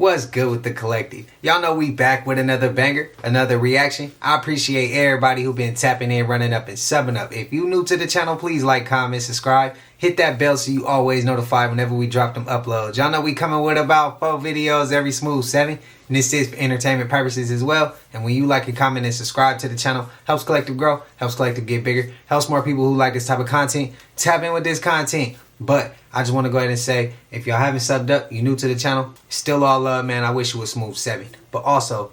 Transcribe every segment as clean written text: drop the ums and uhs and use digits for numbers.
What's good with the collective? Y'all know we back with another banger, another reaction. I appreciate everybody who been tapping in, running up, and subbing up. If you new to the channel, please like, comment, subscribe. Hit that bell so you always notified whenever we drop them uploads. Y'all know we coming with about 4 videos every smooth 7. And this is for entertainment purposes as well. And when you like and comment and subscribe to the channel, helps collective grow, helps collective get bigger, helps more people who like this type of content tap in with this content. But I just want to go ahead and say, if y'all haven't subbed up, you new to the channel, still all love, man. I wish it was smooth 7. But also,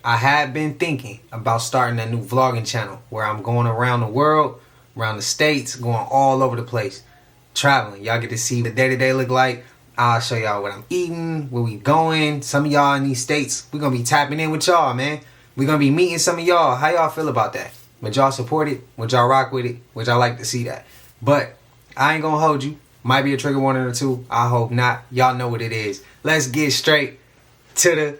I have been thinking about starting a new vlogging channel where I'm going around the world, around the states, going all over the place, traveling. Y'all get to see what the day-to-day look like. I'll show y'all what I'm eating, where we going. Some of y'all in these states, we're going to be tapping in with y'all, man. We're going to be meeting some of y'all. How y'all feel about that? Would y'all support it? Would y'all rock with it? Would y'all like to see that? But I ain't going to hold you. Might be a trigger warning or 2. I hope not. Y'all know what it is. Let's get straight to the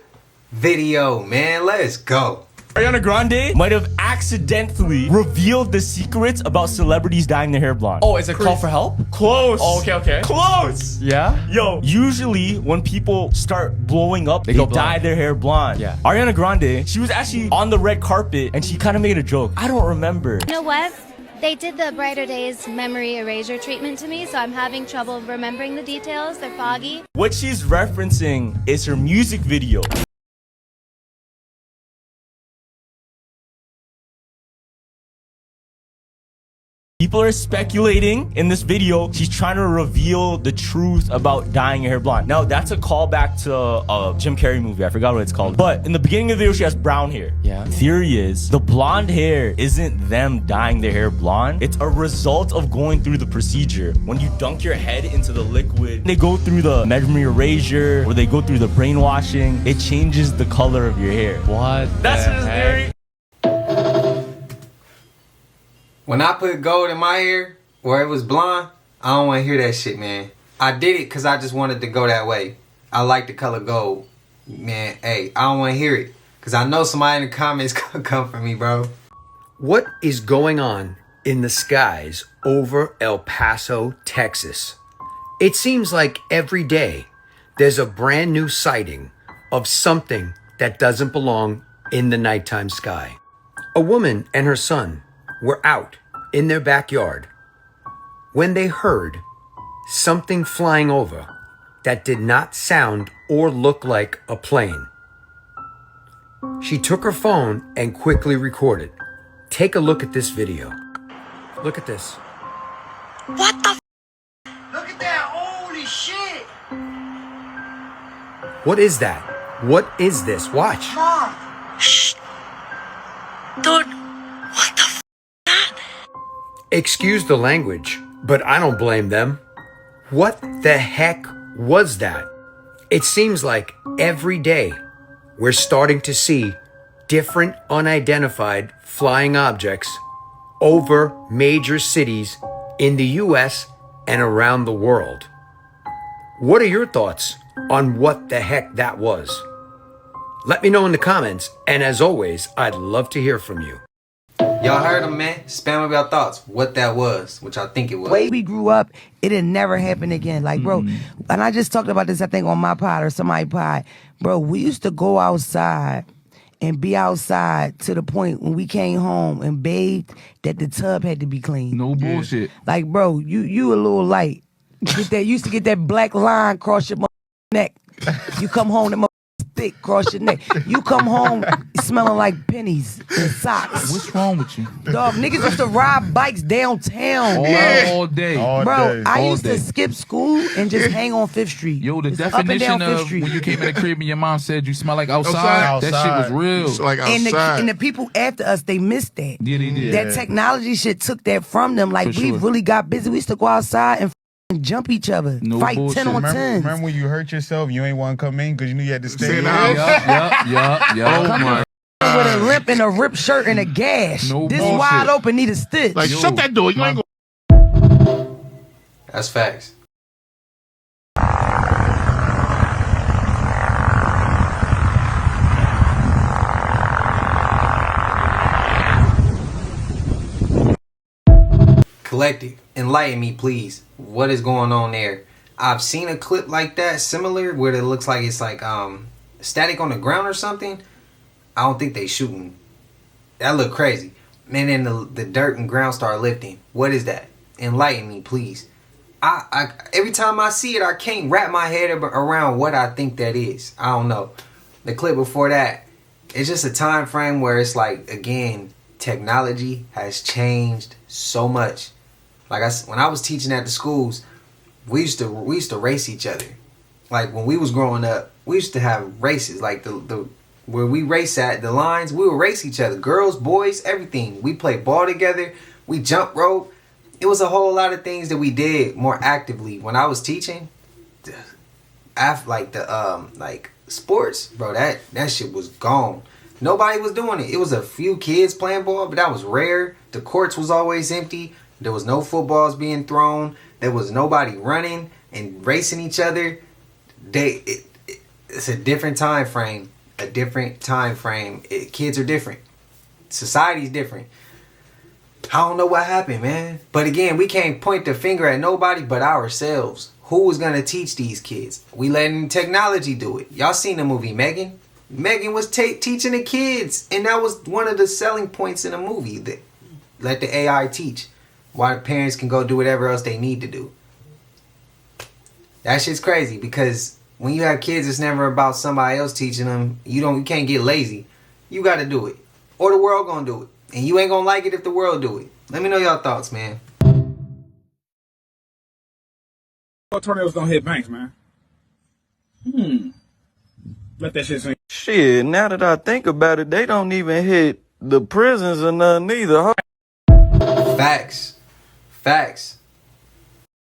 video, man. Let's go. Ariana Grande might have accidentally revealed the secrets about celebrities dyeing their hair blonde. Oh, is it call for help? Close. Oh, okay. Close. Yeah? Yo, usually when people start blowing up, they go dye blonde. their hair blonde. Yeah. Ariana Grande, she was actually on the red carpet and she kind of made a joke. I don't remember. You know what? They did the Brighter Days memory erasure treatment to me, so I'm having trouble remembering the details. They're foggy. What she's referencing is her music video. People are speculating in this video she's trying to reveal the truth about dyeing your hair blonde. Now, that's a callback to a Jim Carrey movie. I forgot what it's called. But in the beginning of the video, she has brown hair. Yeah. Theory is the blonde hair isn't them dyeing their hair blonde. It's a result of going through the procedure. When you dunk your head into the liquid, they go through the memory erasure or they go through the brainwashing. It changes the color of your hair. What? That's his theory. When I put gold in my hair, or it was blonde, I don't want to hear that shit, man. I did it because I just wanted to go that way. I like the color gold. Man, hey, I don't want to hear it. Because I know somebody in the comments gonna come for me, bro. What is going on in the skies over El Paso, Texas? It seems like every day there's a brand new sighting of something that doesn't belong in the nighttime sky. A woman and her son were out in their backyard when they heard something flying over that did not sound or look like a plane. She took her phone and quickly recorded. Take a look at this video. Look at this. What the f? Look at that, holy shit! What is that? What is this? Watch. Mom! Shh! Dude, what the f? Excuse the language, but I don't blame them. What the heck was that? It seems like every day we're starting to see different unidentified flying objects over major cities in the US and around the world. What are your thoughts on what the heck that was? Let me know in the comments, and as always, I'd love to hear from you. Y'all heard him, man. Spam up your thoughts. What that was, which I think it was. The way we grew up, it'll never happen again. Like, bro, and I just talked about this, I think, on my pod or somebody's pod. Bro, we used to go outside and be outside to the point when we came home and bathed that the tub had to be clean. No bullshit. Like, bro, you a little light. Get that, used to get that black line across your neck. You come home, that thick across your neck. You come home smelling like pennies and socks. What's wrong with you? Dog, niggas used to ride bikes downtown. All day. Bro, I All used day. to skip school and just hang on 5th Street. Yo, the Just up and definition down Fifth of Street. when you came in the crib and your mom said you smell like outside, that shit was real. It's like And outside. the people after us, they missed that. Yeah, they did. That technology shit took that from them. Like, For we sure. really got busy. We used to go outside and jump each other. No fight bullshit. 10 on Remember- 10s. Remember when you hurt yourself, you ain't want to come in because you knew you had to stay in the Yup, house? yup. Oh my. With a limp and a ripped shirt and a gash. No this bullshit. wide open need a stitch. Like, shut that door. You ain't That's facts. Collective, enlighten me, please. What is going on there? I've seen a clip like that, similar, where it looks like it's like static on the ground or something, I don't think they shooting. That look crazy. Man, then the dirt and ground start lifting. What is that? Enlighten me, please. I every time I see it, I can't wrap my head around what I think that is. I don't know. The clip before that, it's just a time frame where it's like, again, technology has changed so much. Like when I was teaching at the schools, we used to race each other. Like when we was growing up, we used to have races. Like the where we race at the lines, we would race each other. Girls, boys, everything. We played ball together. We jump rope. It was a whole lot of things that we did more actively when I was teaching. Like sports, bro. That shit was gone. Nobody was doing it. It was a few kids playing ball, but that was rare. The courts was always empty. There was no footballs being thrown. There was nobody running and racing each other. It's a different time frame. A different time frame. Kids are different. Society's different. I don't know what happened, man. But again, we can't point the finger at nobody but ourselves. Who was going to teach these kids? We letting technology do it. Y'all seen the movie Megan? Megan was teaching the kids. And that was one of the selling points in the movie. That let the AI teach. Why the parents can go do whatever else they need to do. That shit's crazy. Because when you have kids, it's never about somebody else teaching them. You can't get lazy. You got to do it. Or the world going to do it. And you ain't gonna like it if the world do it. Let me know y'all thoughts, man. Tornadoes don't hit banks, man. Let that shit sink. Shit, now that I think about it, they don't even hit the prisons or nothing either. Facts. Facts.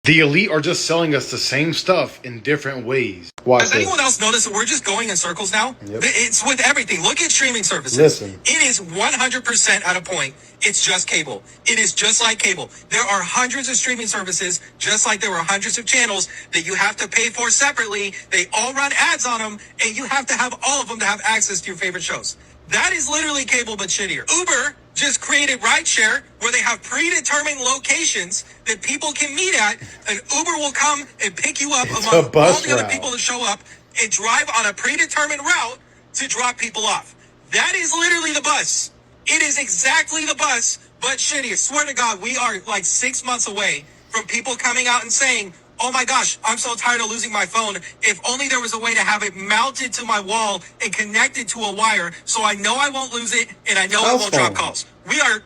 The elite are just selling us the same stuff in different ways. Does anyone else notice that we're just going in circles now? Yep. It's with everything. Look at streaming services. Listen. It is 100% at a point. It's just cable. It is just like cable. There are hundreds of streaming services, just like there were hundreds of channels that you have to pay for separately. They all run ads on them, and you have to have all of them to have access to your favorite shows. That is literally cable, but shittier. Uber just created rideshare where they have predetermined locations that people can meet at, and Uber will come and pick you up among all the other people that show up and drive on a predetermined route to drop people off. That is literally the bus. It is exactly the bus, but shittier. Swear to God, we are like 6 months away from people coming out and saying, oh my gosh, I'm so tired of losing my phone. If only there was a way to have it mounted to my wall and connected to a wire so I know I won't lose it and I know I won't drop calls. We are.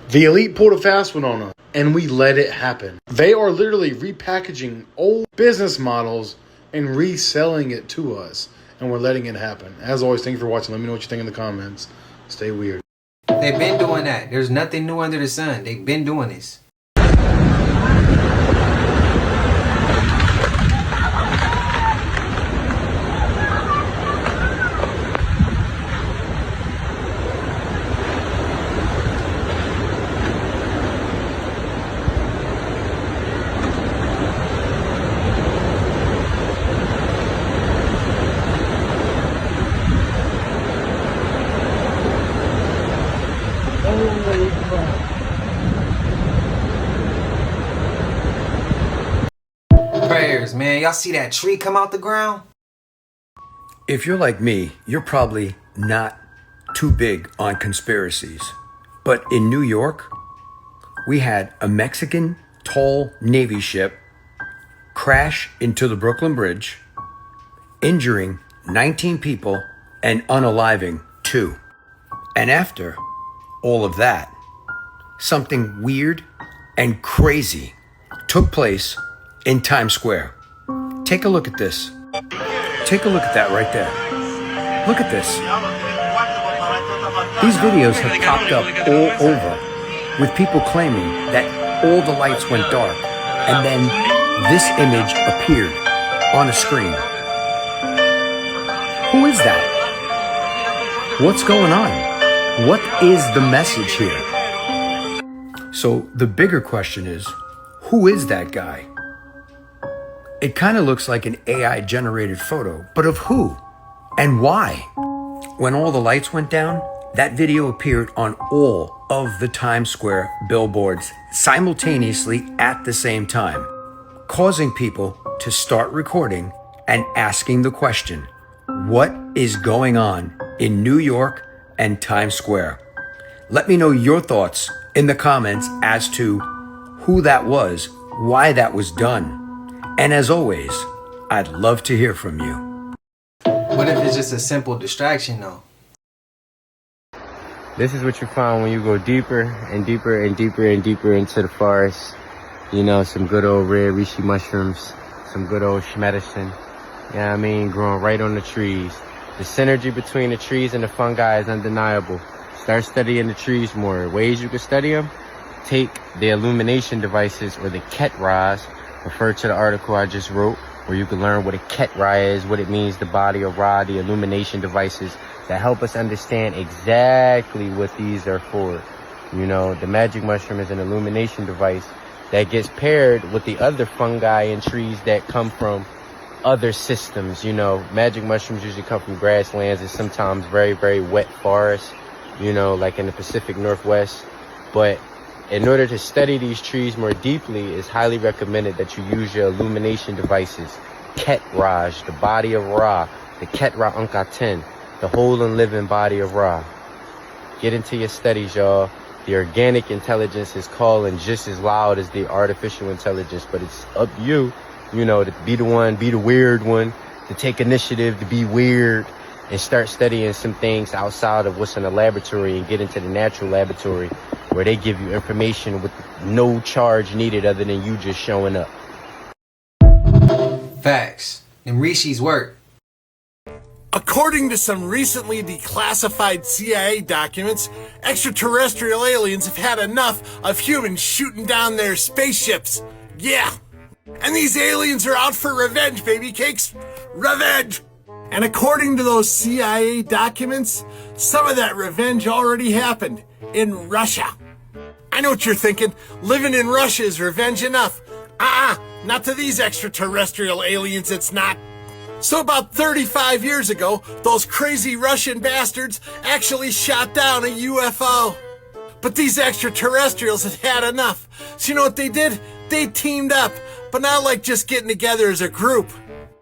The elite pulled a fast one on us, and we let it happen. They are literally repackaging old business models and reselling it to us, and we're letting it happen. As always, thank you for watching. Let me know what you think in the comments. Stay weird. They've been doing that. There's nothing new under the sun. They've been doing this. Prayers, man. Y'all see that tree come out the ground? If you're like me, you're probably not too big on conspiracies. But in New York, we had a Mexican tall Navy ship crash into the Brooklyn Bridge, injuring 19 people and unaliving 2. And after all of that, something weird and crazy took place in Times Square. Take a look at this. Take a look at that right there. Look at this. These videos have popped up all over with people claiming that all the lights went dark and then this image appeared on a screen. Who is that? What's going on? What is the message here? So the bigger question is, who is that guy? It kind of looks like an AI generated photo, but of who and why? When all the lights went down, that video appeared on all of the Times Square billboards simultaneously at the same time, causing people to start recording and asking the question, what is going on in New York and Times Square. Let me know your thoughts in the comments as to who that was, why that was done. And as always, I'd love to hear from you. What if it's just a simple distraction though? This is what you find when you go deeper and deeper and deeper and deeper into the forest. You know, some good old red reishi mushrooms, some good old medicine. You know what I mean? Growing right on the trees. The synergy between the trees and the fungi is undeniable. Start studying the trees more. Ways you can study them: take the illumination devices, or the Ketra. Refer to the article I just wrote, where you can learn what a Ketra is, what it means, the body of Ra, the illumination devices that help us understand exactly what these are for. You know, the magic mushroom is an illumination device that gets paired with the other fungi and trees that come from other systems. You know, magic mushrooms usually come from grasslands and sometimes very, very wet forests, you know, like in the Pacific Northwest. But in order to study these trees more deeply, it's highly recommended that you use your illumination devices. Ketraj, the body of Ra, the Ketra Unka 10, the whole and living body of Ra. Get into your studies, y'all. The organic intelligence is calling just as loud as the artificial intelligence, but it's up to you, you know, to be the one, be the weird one, to take initiative, to be weird, and start studying some things outside of what's in the laboratory and get into the natural laboratory where they give you information with no charge needed other than you just showing up. Facts. And Rishi's work. According to some recently declassified CIA documents, extraterrestrial aliens have had enough of humans shooting down their spaceships. Yeah. And these aliens are out for revenge, baby cakes. Revenge! And according to those CIA documents, some of that revenge already happened in Russia. I know what you're thinking. Living in Russia is revenge enough. Not to these extraterrestrial aliens, it's not. So about 35 years ago, those crazy Russian bastards actually shot down a UFO. But these extraterrestrials had had enough. So you know what they did? They teamed up, but not like just getting together as a group,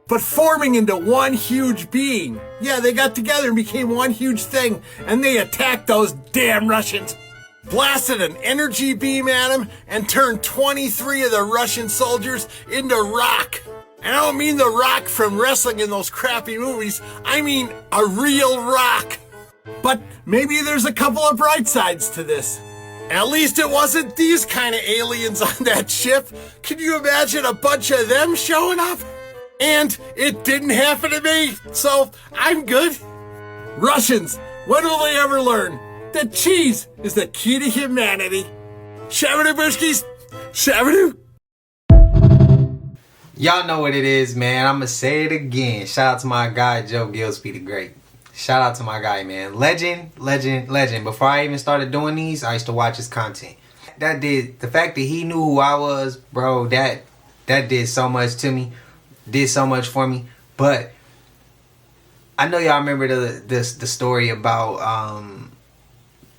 but forming into one huge being. Yeah, they got together and became one huge thing, and they attacked those damn Russians. Blasted an energy beam at them and turned 23 of the Russian soldiers into rock. And I don't mean the rock from wrestling in those crappy movies. I mean a real rock. But maybe there's a couple of bright sides to this. At least it wasn't these kind of aliens on that ship. Can you imagine a bunch of them showing up? And it didn't happen to me, so I'm good. Russians, when will they ever learn that cheese is the key to humanity? Shabadoo Bushkis, Shabadoo. Y'all know what it is, man. I'ma say it again. Shout out to my guy, Joe Gillespie the Great. Shout out to my guy, man. Legend. Before I even started doing these, I used to watch his content. The fact that he knew who I was, bro, that did so much to me. Did so much for me. But I know y'all remember the story about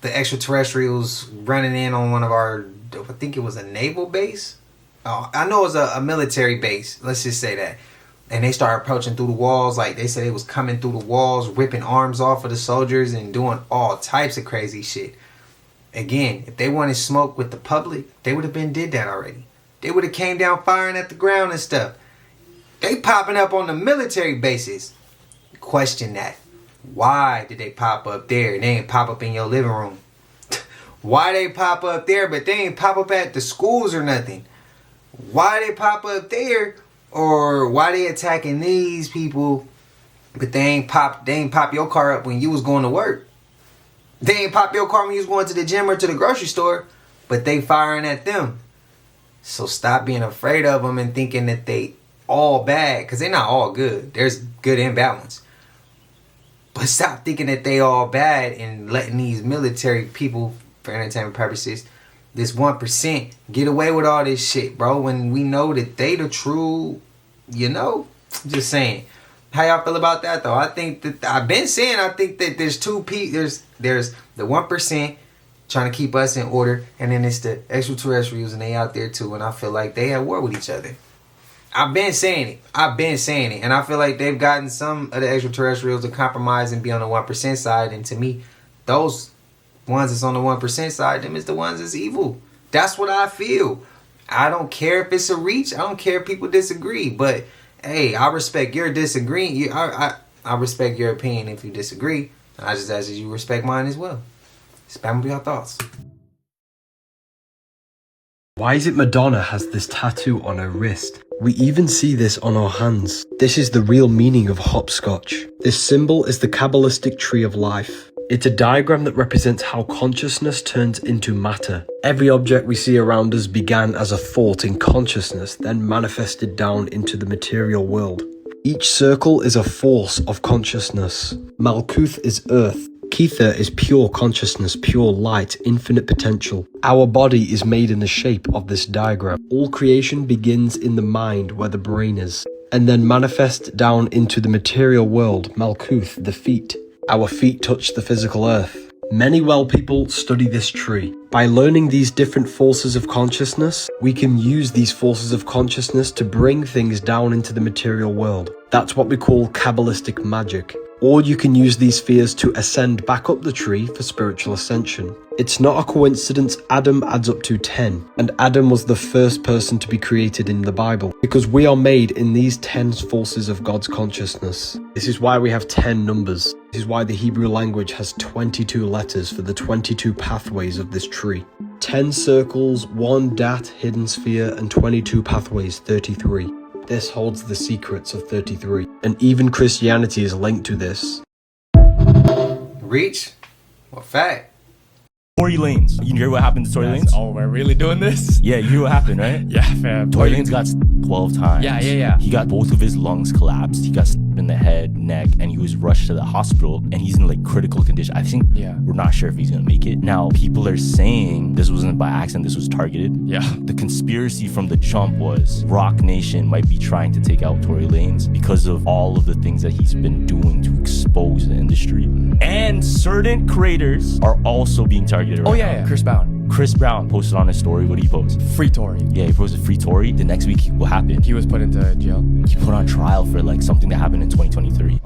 the extraterrestrials running in on one of our, I think it was a naval base. I know it was a military base. Let's just say that. And they started approaching through the walls. Like they said, it was coming through the walls, ripping arms off of the soldiers and doing all types of crazy shit. Again, if they wanted smoke with the public, they would have been did that already. They would have came down firing at the ground and stuff. They popping up on the military bases. Question that. Why did they pop up there and they ain't pop up in your living room? Why they pop up there but they ain't pop up at the schools or nothing? Why they pop up there, or why they attacking these people, but they ain't pop your car up when you was going to work. They ain't pop your car when you was going to the gym or to the grocery store, but they firing at them. So stop being afraid of them and thinking that they all bad, because they're not all good. There's good and bad ones. But stop thinking that they all bad and letting these military people, for entertainment purposes, this 1% get away with all this shit, bro, when we know that they the true, you know? Just saying. How y'all feel about that, though? I think that, I've been saying, I think that there's two people. There's the 1% trying to keep us in order, and then it's the extraterrestrials, and they out there too, and I feel like they at war with each other. I've been saying it. And I feel like they've gotten some of the extraterrestrials to compromise and be on the 1% side. And to me, those ones that's on the 1% side, them is the ones that's evil. That's what I feel. I don't care if it's a reach. I don't care if people disagree. But, hey, I respect your disagreeing. I respect your opinion if you disagree. I just ask that you respect mine as well. Spam with your thoughts. Why is it Madonna has this tattoo on her wrist? We even see this on our hands. This is the real meaning of hopscotch. This symbol is the Kabbalistic tree of life. It's a diagram that represents how consciousness turns into matter. Every object we see around us began as a thought in consciousness, then manifested down into the material world. Each circle is a force of consciousness. Malkuth is earth. Kether is pure consciousness, pure light, infinite potential. Our body is made in the shape of this diagram. All creation begins in the mind where the brain is, and then manifests down into the material world, Malkuth, the feet. Our feet touch the physical earth. Many well people study this tree. By learning these different forces of consciousness, we can use these forces of consciousness to bring things down into the material world. That's what we call Kabbalistic magic. Or you can use these spheres to ascend back up the tree for spiritual ascension. It's not a coincidence Adam adds up to 10, and Adam was the first person to be created in the Bible, because we are made in these 10 forces of God's consciousness. This is why we have 10 numbers. This is why the Hebrew language has 22 letters for the 22 pathways of this tree. 10 circles, 1 dat hidden sphere, and 22 pathways, 33. This holds the secrets of 33, and even Christianity is linked to this. Reach? What fact? Tory Lanez. You hear what happened to Tory Lanez? Oh, we're really doing this? Yeah, you hear what happened, right? Yeah, fam. Tory Lanez got 12 times. Yeah. He got both of his lungs collapsed. He got in the head, neck, and he was rushed to the hospital, and he's in like critical condition. I think we're not sure if he's gonna make it. Now, people are saying this wasn't by accident, this was targeted. Yeah. The conspiracy from the jump was Rock Nation might be trying to take out Tory Lanez because of all of the things that he's been doing to expose the industry. And certain creators are also being targeted right now. Chris Brown posted on his story. What did he post? Free Tory. Yeah, he posted free Tory. The next week, what happened? He was put into jail. He put on trial for like something that happened in 2023.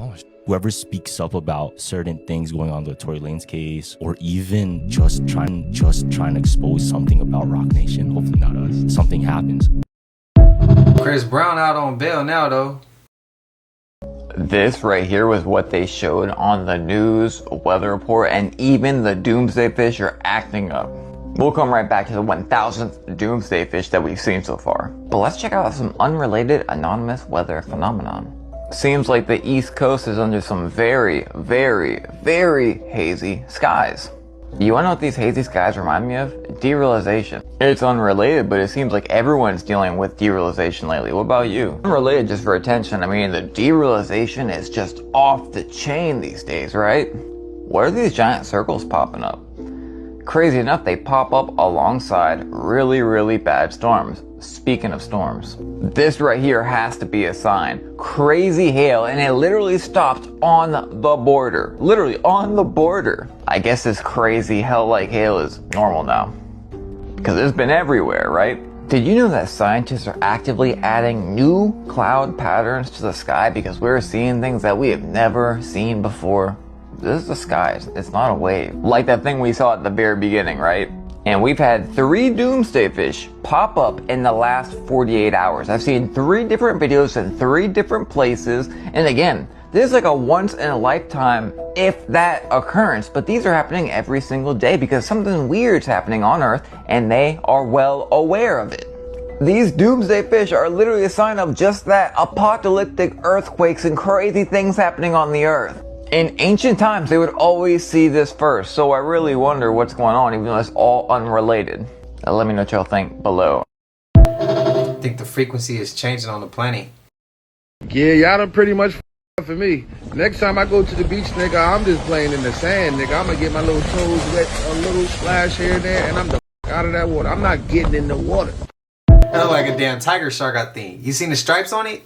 Whoever speaks up about certain things going on in the Tory Lanez case, or even just trying to expose something about Rock Nation, hopefully not us, something happens. Chris Brown out on bail now, though. This right here was what they showed on the news, weather report, and even the doomsday fish are acting up. We'll come right back to the 1000th doomsday fish that we've seen so far. But let's check out some unrelated anonymous weather phenomenon. Seems like the East Coast is under some very, very, very hazy skies. You wanna know what these hazy skies remind me of? Derealization. It's unrelated, but it seems like everyone's dealing with derealization lately. What about you? Unrelated just for attention. I mean, the derealization is just off the chain these days, right? What are these giant circles popping up? Crazy enough, they pop up alongside really, really bad storms. Speaking of storms, this right here has to be a sign. Crazy hail, and it literally stopped on the border. Literally on the border. I guess this crazy hell-like hail is normal now, because it's been everywhere, right? Did you know that scientists are actively adding new cloud patterns to the sky because we're seeing things that we have never seen before? This is the skies, it's not a wave. Like that thing we saw at the very beginning, right? And we've had 3 doomsday fish pop up in the last 48 hours. I've seen 3 different videos in 3 different places. And again, this is like a once in a lifetime, if that, occurrence. But these are happening every single day because something weird's happening on Earth and they are well aware of it. These doomsday fish are literally a sign of just that, apocalyptic earthquakes and crazy things happening on the Earth. In ancient times, they would always see this first, so I really wonder what's going on, even though it's all unrelated. Let me know what y'all think below. I think the frequency is changing on the planet. Yeah, y'all done pretty much for me. Next time I go to the beach, nigga, I'm just playing in the sand, nigga. I'm gonna get my little toes wet, a little splash here and there, and I'm the out of that water. I'm not getting in the water. That look like a damn tiger shark, I think. You seen the stripes on it?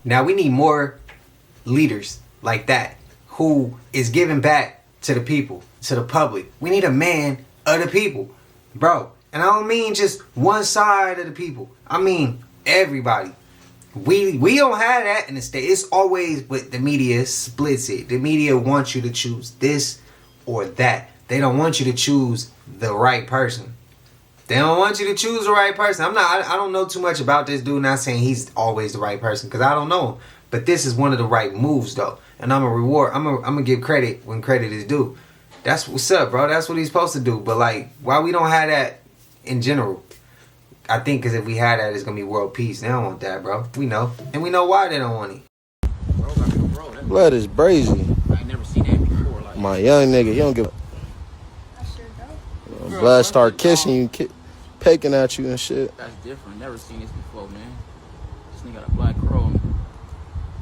Now we need more leaders like that who is giving back to the people, to the public. We need a man of the people, bro. And I don't mean just one side of the people. I mean everybody. We don't have that in the state. It's always, but the media splits it. The media wants you to choose this or that. They don't want you to choose the right person. They don't want you to choose the right person. I don't know too much about this dude. Not saying he's always the right person, because I don't know him. But this is one of the right moves, though. And I'm gonna give credit when credit is due. That's what's up, bro. That's what he's supposed to do. But like, why we don't have that in general? I think because if we had that, it's gonna be world peace. They don't want that, bro. We know, and we know why they don't want it. Blood is brazy. I ain't never seen that before. Like, my young nigga, he don't give a... Blood start kissing you, pecking at you and shit. That's different. Never seen this before, man. This nigga got a black crow.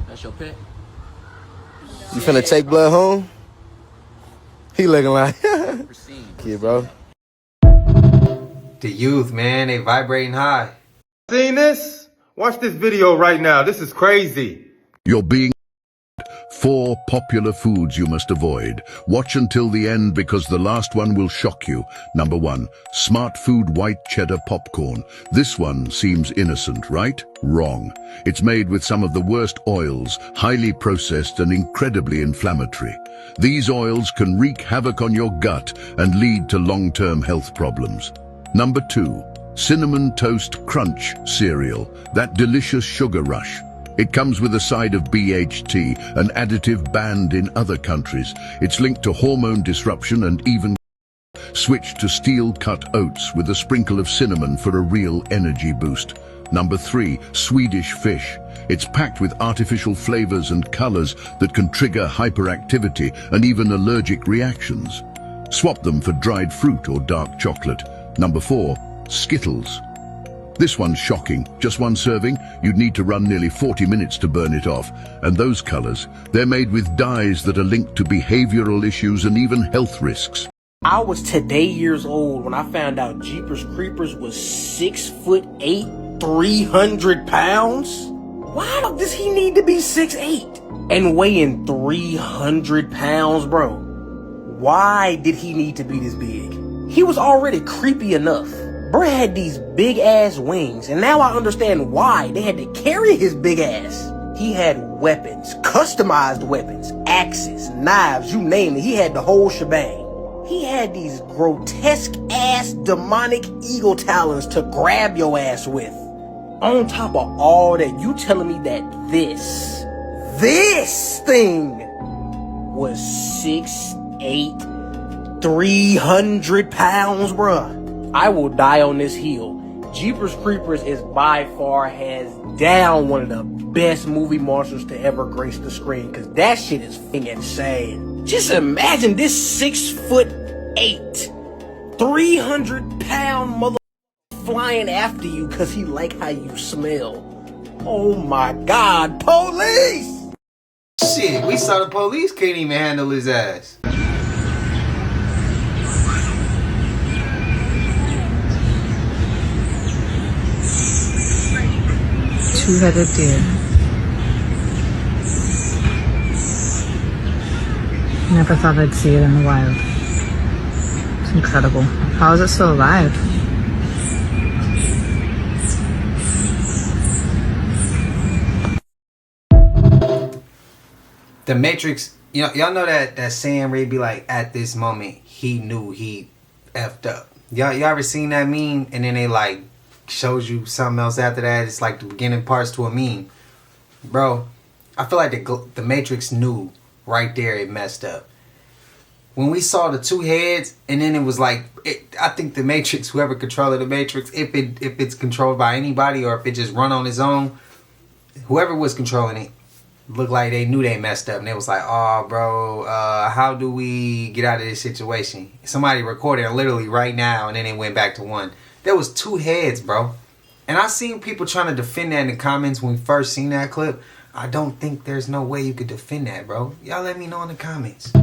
That's your pet? You finna take Blood home? He looking like... Yeah, bro. The youth, man, they vibrating high. Seen this? Watch this video right now. This is crazy. You're being 4 popular foods you must avoid. Watch until the end because the last one will shock you. Number 1, Smart Food white cheddar popcorn. This one seems innocent, right? Wrong. It's made with some of the worst oils, highly processed and incredibly inflammatory. These oils can wreak havoc on your gut and lead to long-term health problems. Number 2, Cinnamon Toast Crunch cereal. That delicious sugar rush. It comes with a side of BHT, an additive banned in other countries. It's linked to hormone disruption and even switch to steel-cut oats with a sprinkle of cinnamon for a real energy boost. Number 3, Swedish fish. It's packed with artificial flavors and colors that can trigger hyperactivity and even allergic reactions. Swap them for dried fruit or dark chocolate. Number 4, Skittles. This one's shocking. Just one serving, you'd need to run nearly 40 minutes to burn it off. And those colors, they're made with dyes that are linked to behavioral issues and even health risks. I was today years old when I found out Jeepers Creepers was 6'8", 300 pounds. Why does he need to be 6'8" and weighing 300 pounds, bro? Why did he need to be this big? He was already creepy enough. Bro had these big ass wings, and now I understand why they had to carry his big ass. He had weapons, customized weapons, axes, knives, you name it. He had the whole shebang. He had these grotesque ass demonic eagle talons to grab your ass with. On top of all that, you telling me that this thing was 6'8", 300 pounds, bruh. I will die on this hill. Jeepers Creepers is by far hands down one of the best movie monsters to ever grace the screen, because that shit is f***ing insane. Just imagine this 6'8", 300-pound mother flying after you because he like how you smell. Oh my God, police! Shit, we saw the police can't even handle his ass. Two-headed deer. Never thought I'd see it in the wild. It's incredible. How is it still alive? The Matrix, y'all know that saying where he be like, at this moment, he knew he effed up. Y'all ever seen that meme? And then they like, shows you something else after that. It's like the beginning parts to a meme. Bro, I feel like the Matrix knew right there it messed up. When we saw the 2 heads, and then it was like, I think the Matrix, whoever controlled the Matrix, if it's controlled by anybody or if it just run on its own, whoever was controlling it, looked like they knew they messed up. And they was like, oh, bro, how do we get out of this situation? Somebody recorded it literally right now, and then it went back to 1. There was two heads, bro. And I seen people trying to defend that in the comments when we first seen that clip. I don't think there's no way you could defend that, bro. Y'all let me know in the comments. That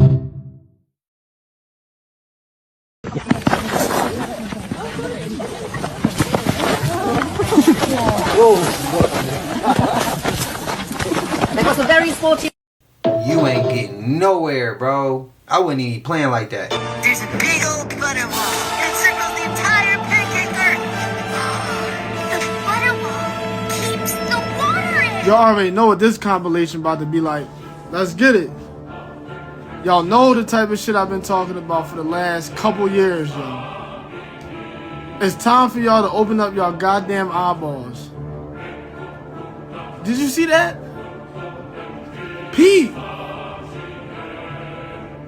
was a very sporty. You ain't getting nowhere, bro. I wouldn't even be playing like that. There's a big old butterwall that circles the entire pancake earth. The butterwall keeps the water in. Y'all already know what this compilation about to be like. Let's get it. Y'all know the type of shit I've been talking about for the last couple years, y'all. It's time for y'all to open up y'all goddamn eyeballs. Did you see that? Pete!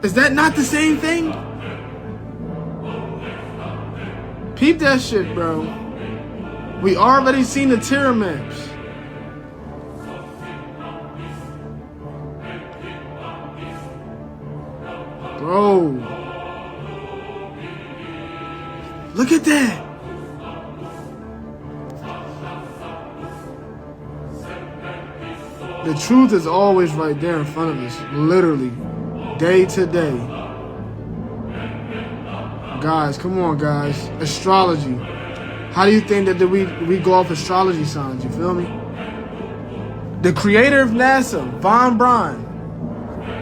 Is that not the same thing? Peep that shit, bro. We already seen the terror maps. Bro. Look at that. The truth is always right there in front of us, literally, day to day. Guys, come on, guys. Astrology. How do you think that we go off astrology signs? You feel me? The creator of NASA, Von Braun.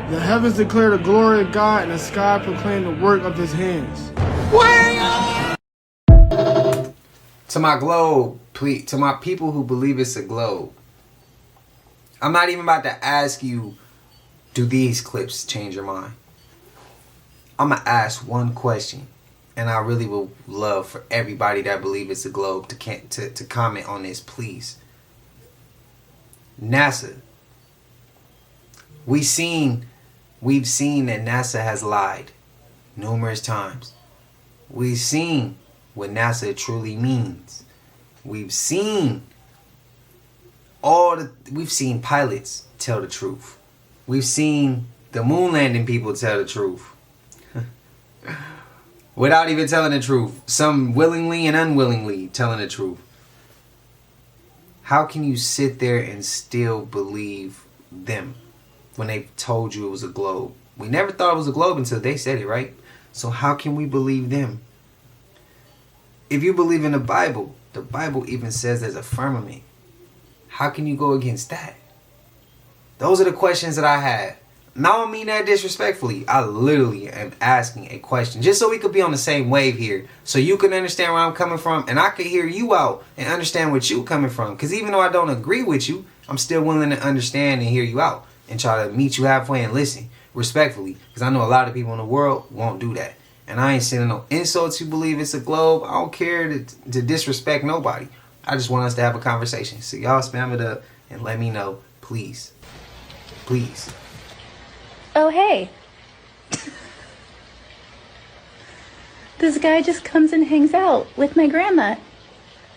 The heavens declare the glory of God, and the sky proclaim the work of His hands. To my globe, please, to my people who believe it's a globe. I'm not even about to ask you, do these clips change your mind? I'm going to ask one question, and I really would love for everybody that believes it's a globe to comment on this, please. NASA. We've seen that NASA has lied numerous times. We've seen what NASA truly means. We've seen pilots tell the truth. We've seen the moon landing people tell the truth. Without even telling the truth. Some willingly and unwillingly telling the truth. How can you sit there and still believe them when they told you it was a globe? We never thought it was a globe until they said it, right? So how can we believe them? If you believe in the Bible even says there's a firmament. How can you go against that? Those are the questions that I have. And I don't mean that disrespectfully. I literally am asking a question just so we could be on the same wave here. So you can understand where I'm coming from and I can hear you out and understand what you're coming from. Because even though I don't agree with you, I'm still willing to understand and hear you out and try to meet you halfway and listen respectfully. Because I know a lot of people in the world won't do that. And I ain't sending no insults. You believe it's a globe. I don't care to disrespect nobody. I just want us to have a conversation. So y'all spam it up and let me know, please. Please. Oh, hey. This guy just comes and hangs out with my grandma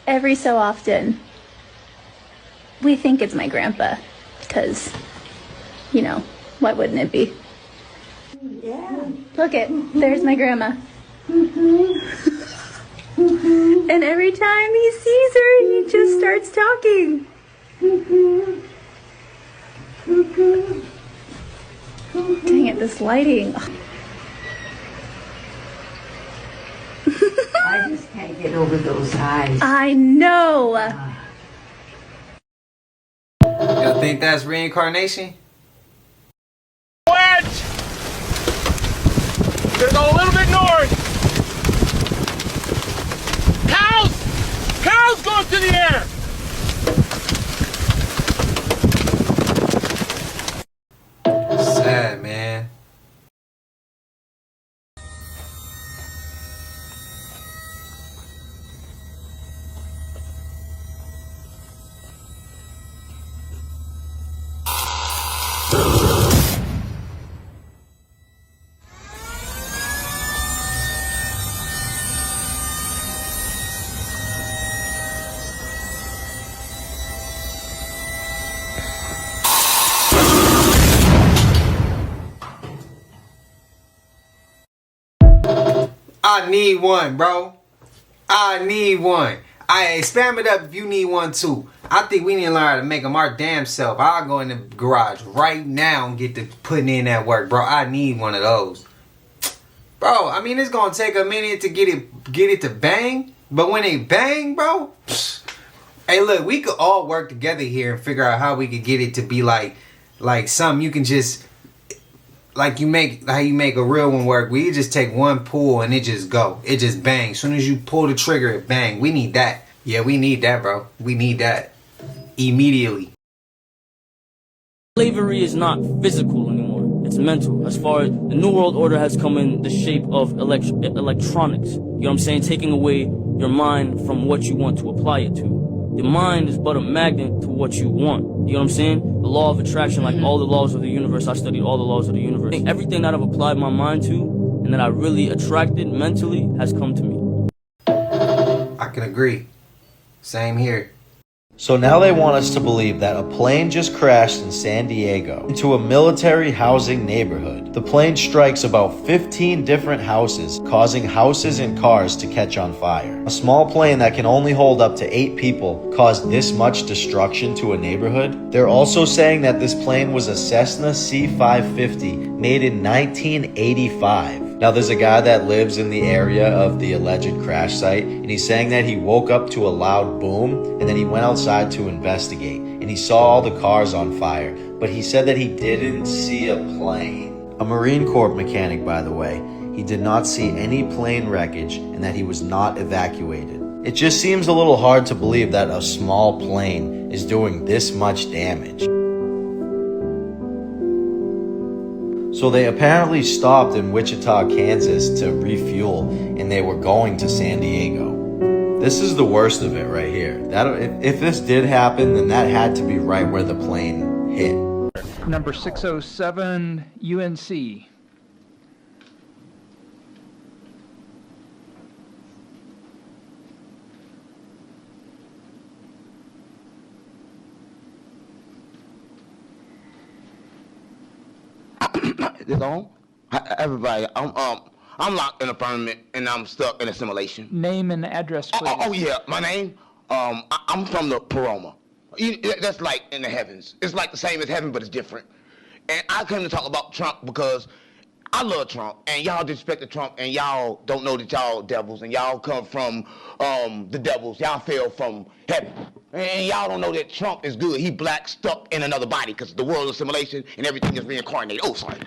every so often. We think it's my grandpa, because, you know, why wouldn't it be? Yeah. Look there's my grandma. And every time he sees her, he just starts talking. Dang it, this lighting. I just can't get over those eyes. I know. Y'all think that's reincarnation? Wedge! Gonna go a little bit north. Cows going through the air. Sad, man. I need one, bro. I need one. I spam it up if you need one too. I think we need to learn how to make them our damn self. I'll go in the garage right now and get to putting in that work, bro. I need one of those. Bro, I mean, it's going to take a minute to get it to bang. But when it bang, bro, hey, look, we could all work together here and figure out how we could get it to be like something you can just, like how you make a real one work. We just take one pull and it just go. It just bang. As soon as you pull the trigger, it bang. We need that. Yeah, we need that, bro. We need that immediately. Slavery is not physical anymore. It's mental. As far as the New World Order has come in the shape of electronics. You know what I'm saying? Taking away your mind from what you want to apply it to. The mind is but a magnet to what you want. You know what I'm saying? The law of attraction, like all the laws of the universe. I studied all the laws of the universe. Everything that I've applied my mind to and that I really attracted mentally has come to me. I can agree. Same here. So now they want us to believe that a plane just crashed in San Diego into a military housing neighborhood. The plane strikes about 15 different houses, causing houses and cars to catch on fire. A small plane that can only hold up to 8 people caused this much destruction to a neighborhood. They're also saying that this plane was a Cessna C550 made in 1985. Now there's a guy that lives in the area of the alleged crash site, and he's saying that he woke up to a loud boom and then he went outside to investigate and he saw all the cars on fire, but he said that he didn't see a plane. A Marine Corps mechanic, by the way. He did not see any plane wreckage and that he was not evacuated. It just seems a little hard to believe that a small plane is doing this much damage. So they apparently stopped in Wichita, Kansas to refuel, and they were going to San Diego. This is the worst of it right here. If this did happen, then that had to be right where the plane hit. Number 607 UNC. This on? Everybody, I'm locked in a firmament and I'm stuck in a simulation. Name and address, please. Oh yeah, my name. I'm from the Paroma. That's like in the heavens. It's like the same as heaven, but it's different. And I came to talk about Trump because I love Trump, and y'all disrespect Trump, and y'all don't know that y'all devils, and y'all come from the devils. Y'all fell from heaven. And y'all don't know that Trump is good. He black stuck in another body because the world is simulation and everything is reincarnated. Oh, sorry.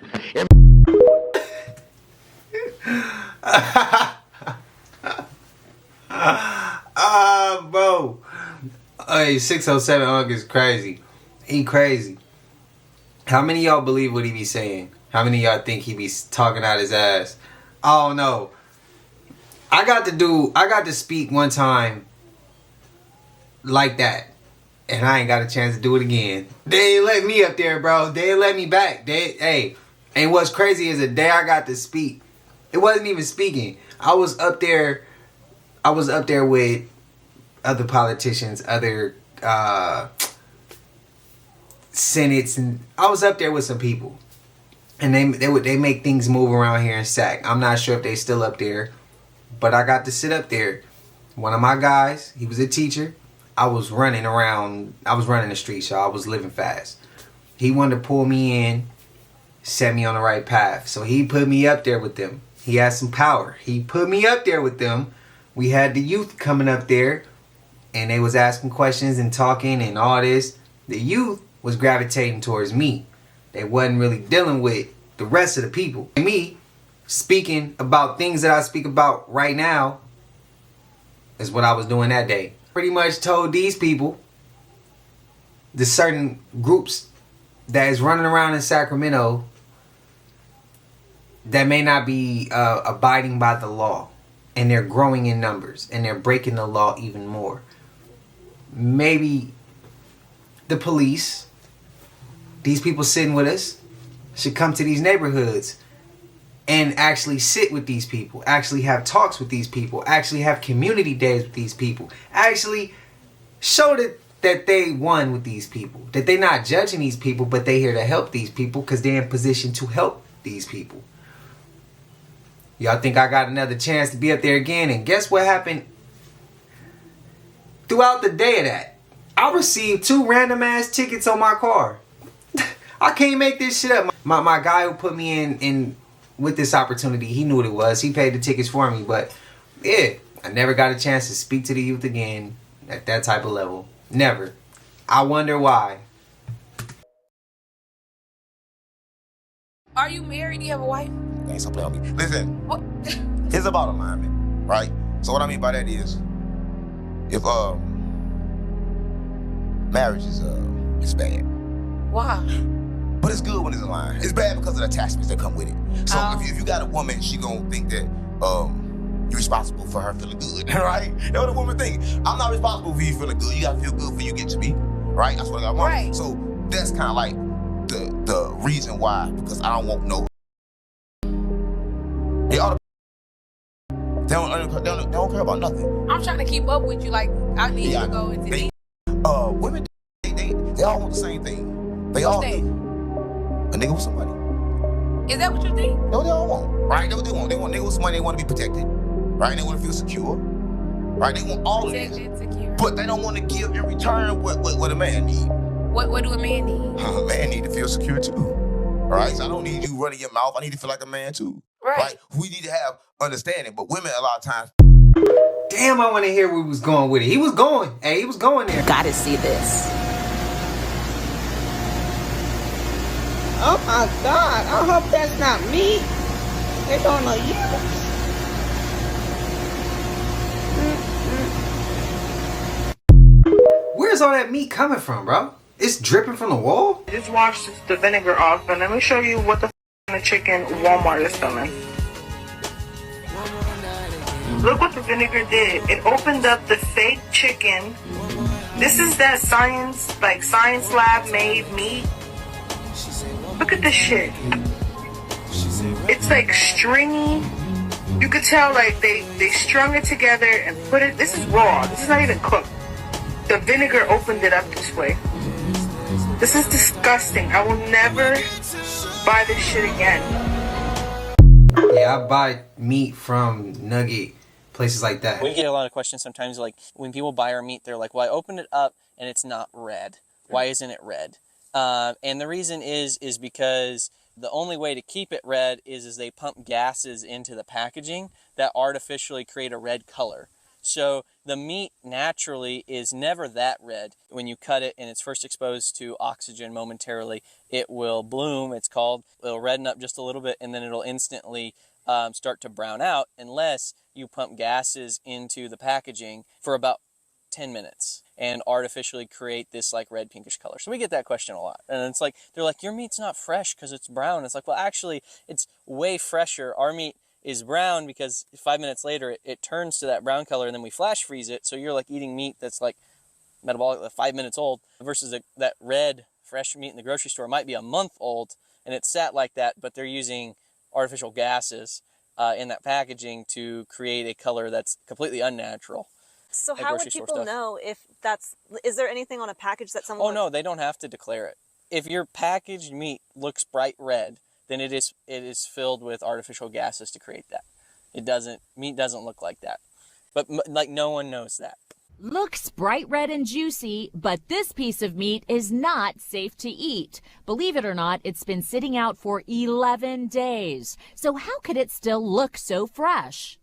Bro. Hey, 607 Unk is crazy. He crazy. How many of y'all believe what he be saying? How many of y'all think he be talking out his ass? I don't know. I got to speak one time like that, and I ain't got a chance to do it again. They ain't let me up there, bro. They ain't let me back. And what's crazy is the day I got to speak, it wasn't even speaking. I was up there with other politicians, other senates, and I was up there with some people, and they make things move around here in SAC. I'm not sure if they still up there, but I got to sit up there. One of my guys, he was a teacher. I was running the streets, so I was living fast. He wanted to pull me in, set me on the right path. So he put me up there with them. He had some power. He put me up there with them. We had the youth coming up there, and they was asking questions and talking and all this. The youth was gravitating towards me. They wasn't really dealing with the rest of the people. And me speaking about things that I speak about right now is what I was doing that day. Pretty much told these people, the certain groups that is running around in Sacramento that may not be abiding by the law, and they're growing in numbers and they're breaking the law even more. Maybe the police, these people sitting with us, should come to these neighborhoods and actually sit with these people, actually have talks with these people, actually have community days with these people, actually show that they won with these people, that they're not judging these people, but they're here to help these people because they're in position to help these people. Y'all think I got another chance to be up there again? And guess what happened throughout the day of that, I received 2 random ass tickets on my car. I can't make this shit up. My guy who put me in with this opportunity, he knew what it was. He paid the tickets for me, but yeah, I never got a chance to speak to the youth again at that type of level. Never. I wonder why. Are you married? Do you have a wife? Ain't so play on me. Listen, what? Here's about alignment, right? So what I mean by that is, if marriage is bad. Why? But it's good when it's aligned. It's bad because of the attachments that come with it. So if you got a woman, she gonna think that you're responsible for her feeling good, right? That's what a woman think. I'm not responsible for you feeling good. You gotta feel good for you get to me, right? That's what I got. Right. So that's kind of like the reason why, because I don't want no. They don't care about nothing. I'm trying to keep up with you. Like, I need you to go into deep. Women, they all want the same thing. They all do. A nigga with somebody. Is that what you think? No, they all want. Right? That's what they want. They want niggas with somebody. They want to be protected. Right? They want to feel secure. Right? They want all of this. Secure. But they don't want to give in return what a man need. What do a man need? A man need to feel secure too. Right? So I don't need you running your mouth. I need to feel like a man too. Right? We need to have understanding. But women a lot of times. Damn, I want to hear where he was going with it. He was going. Hey, he was going there. Gotta see this. Oh my God, I hope that's not me. They don't know you. Where's all that meat coming from, bro? It's dripping from the wall? Just wash the vinegar off and let me show you what the chicken Walmart is selling. Look what the vinegar did. It opened up the fake chicken. This is that science lab made meat. Look at this shit. It's like stringy. You could tell like they strung it together and put it. This is raw. This is not even cooked. The vinegar opened it up this way. This is disgusting. I will never buy this shit again. Yeah, I buy meat from Nugget, places like that. We get a lot of questions sometimes, like when people buy our meat, they're like, well, I opened it up and it's not red. Why isn't it red? And the reason is because the only way to keep it red is they pump gases into the packaging that artificially create a red color. So the meat naturally is never that red. When you cut it and it's first exposed to oxygen momentarily, it will bloom, it's called. It'll redden up just a little bit and then it'll instantly start to brown out unless you pump gases into the packaging for about 10 minutes and artificially create this like red pinkish color. So we get that question a lot. And it's like, they're like, your meat's not fresh because it's brown. It's like, well, actually it's way fresher. Our meat is brown because 5 minutes later it turns to that brown color and then we flash freeze it. So you're like eating meat that's like metabolic, 5 minutes old versus that red fresh meat in the grocery store might be a month old and it's sat like that, but they're using artificial gases in that packaging to create a color that's completely unnatural. So how would people know if is there anything on a package that someone... Oh no, they don't have to declare it. If your packaged meat looks bright red, then it is filled with artificial gases to create that. Meat doesn't look like that. But like no one knows that. Looks bright red and juicy, but this piece of meat is not safe to eat. Believe it or not, it's been sitting out for 11 days. So how could it still look so fresh?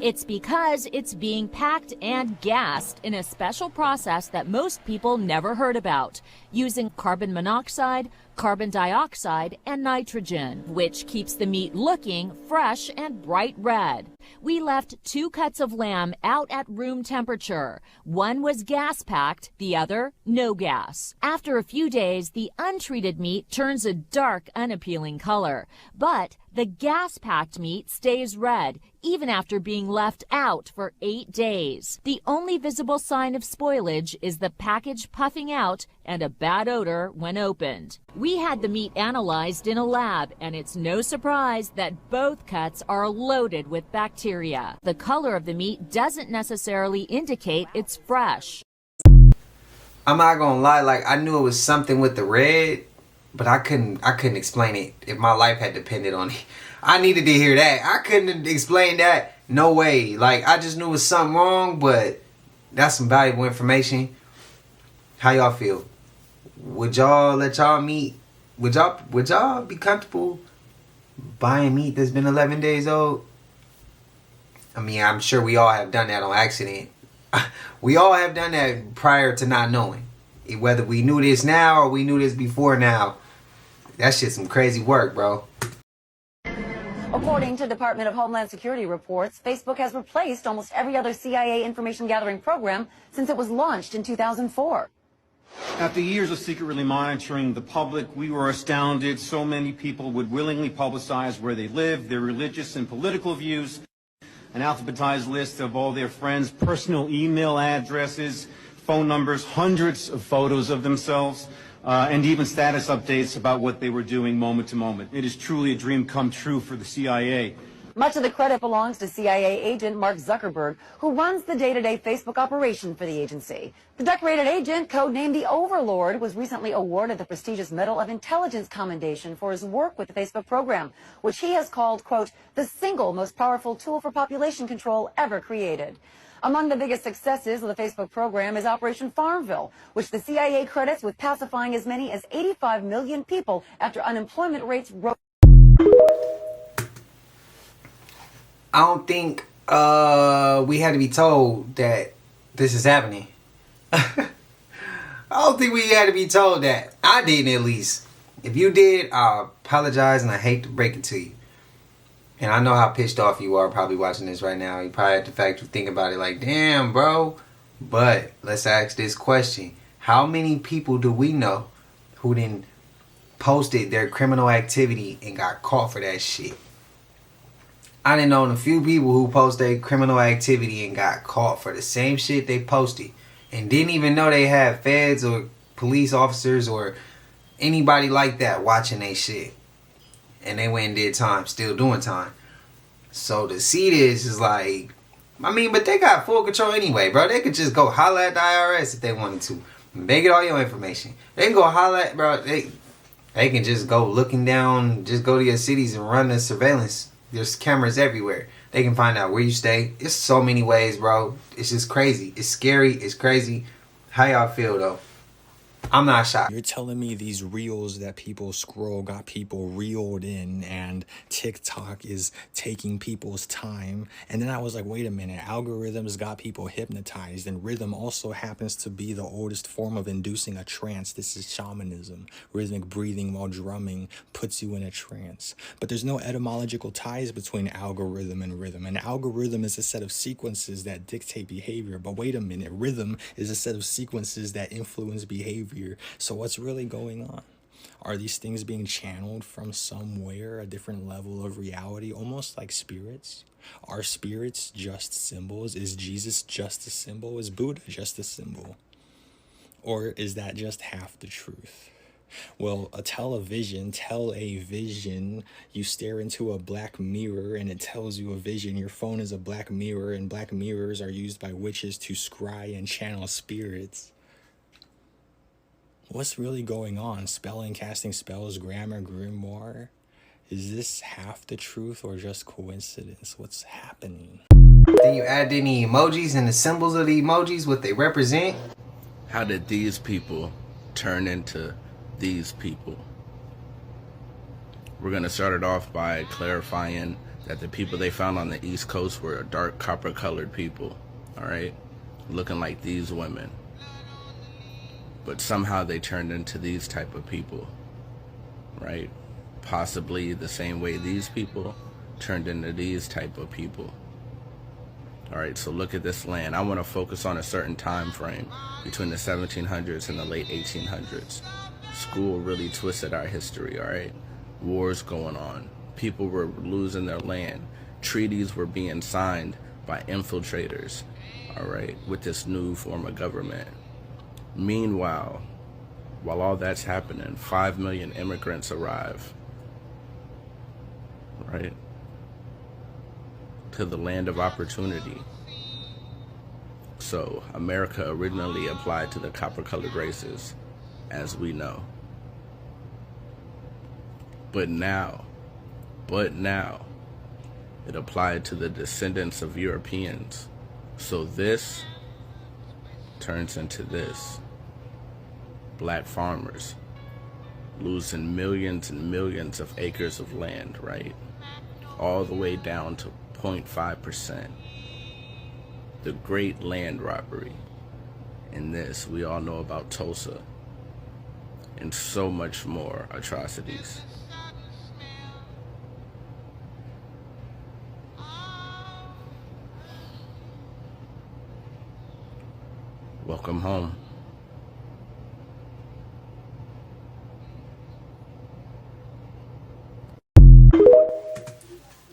It's because it's being packed and gassed in a special process that most people never heard about, using carbon monoxide, carbon dioxide, and nitrogen, which keeps the meat looking fresh and bright red. We left 2 cuts of lamb out at room temperature. One was gas-packed, the other no gas. After a few days, the untreated meat turns a dark, unappealing color. But the gas-packed meat stays red, even after being left out for 8 days. The only visible sign of spoilage is the package puffing out and a bad odor when opened. We had the meat analyzed in a lab, and it's no surprise that both cuts are loaded with bacteria. The color of the meat doesn't necessarily indicate it's fresh. I'm not gonna lie, like I knew it was something with the red, but I couldn't explain it if my life had depended on it. I needed to hear that. I couldn't explain that. No way. Like I just knew it was something wrong, but that's some valuable information. How y'all feel? Would y'all let y'all meet? Would y'all be comfortable buying meat that's been 11 days old? I mean, I'm sure we all have done that on accident. We all have done that prior to not knowing. Whether we knew this now or we knew this before now. That shit's some crazy work, bro. According to Department of Homeland Security reports, Facebook has replaced almost every other CIA information gathering program since it was launched in 2004. After years of secretly monitoring the public, we were astounded so many people would willingly publicize where they live, their religious and political views, an alphabetized list of all their friends' personal email addresses, phone numbers, hundreds of photos of themselves, and even status updates about what they were doing moment to moment. It is truly a dream come true for the CIA. Much of the credit belongs to CIA agent Mark Zuckerberg, who runs the day-to-day Facebook operation for the agency. The decorated agent, codenamed the Overlord, was recently awarded the prestigious Medal of Intelligence Commendation for his work with the Facebook program, which he has called, quote, the single most powerful tool for population control ever created. Among the biggest successes of the Facebook program is Operation Farmville, which the CIA credits with pacifying as many as 85 million people after unemployment rates rose. I don't think we had to be told that this is happening. I don't think we had to be told that. I didn't, at least. If you did, I apologize and I hate to break it to you. And I know how pissed off you are probably watching this right now. You probably had the fact to think about it like, damn, bro. But let's ask this question. How many people do we know who then posted their criminal activity and got caught for that shit? I done known a few people who posted criminal activity and got caught for the same shit they posted and didn't even know they had feds or police officers or anybody like that watching they shit. And they went and did time, still doing time. So to see this is like, I mean, but they got full control anyway, bro. They could just go holler at the IRS if they wanted to. They get all your information. They can go holler at, bro. They can just go looking down, just go to your cities and run the surveillance. There's cameras everywhere. They can find out where you stay. It's so many ways, bro. It's just crazy. It's scary. It's crazy. How y'all feel, though? I'm not shocked. You're telling me these reels that people scroll got people reeled in and TikTok is taking people's time. And then I was like, wait a minute, algorithms got people hypnotized, and rhythm also happens to be the oldest form of inducing a trance. This is shamanism. Rhythmic breathing while drumming puts you in a trance. But there's no etymological ties between algorithm and rhythm. An algorithm is a set of sequences that dictate behavior. But wait a minute, rhythm is a set of sequences that influence behavior. So what's really going on? Are these things being channeled from somewhere, a different level of reality, almost like spirits? Are spirits just symbols? Is Jesus just a symbol? Is Buddha just a symbol? Or is that just half the truth? Well, tell a vision, you stare into a black mirror and it tells you a vision. Your phone is a black mirror, and black mirrors are used by witches to scry and channel spirits. What's really going on? Spelling, casting spells, grammar, grimoire? Is this half the truth or just coincidence? What's happening? Then you add any emojis and the symbols of the emojis, what they represent. How did these people turn into these people? We're going to start it off by clarifying that the people they found on the East Coast were dark copper-colored people, all right? Looking like these women. But somehow they turned into these type of people, right? Possibly the same way these people turned into these type of people. All right, so look at this land. I want to focus on a certain time frame between the 1700s and the late 1800s. School really twisted our history, all right? Wars going on. People were losing their land. Treaties were being signed by infiltrators, all right, with this new form of government. Meanwhile, while all that's happening, 5 million immigrants arrive, right, to the land of opportunity. So America originally applied to the copper-colored races, as we know. But now, it applied to the descendants of Europeans. So this turns into this. Black farmers losing millions and millions of acres of land, right? All the way down to 0.5%. The great land robbery. And this, we all know about Tulsa. And so much more atrocities. Welcome home.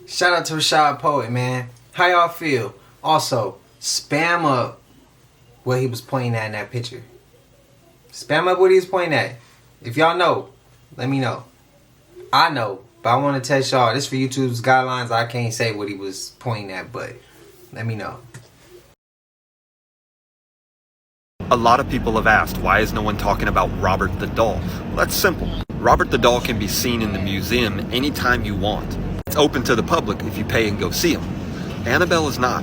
Shout out to Rashad Poet, man. How y'all feel? Also, spam up what he was pointing at in that picture. Spam up what he was pointing at. If y'all know, let me know. I know, but I want to test y'all. This for YouTube's guidelines. I can't say what he was pointing at, but let me know. A lot of people have asked, why is no one talking about Robert the Doll? Well, that's simple. Robert the Doll can be seen in the museum anytime you want. It's open to the public if you pay and go see him. Annabelle is not.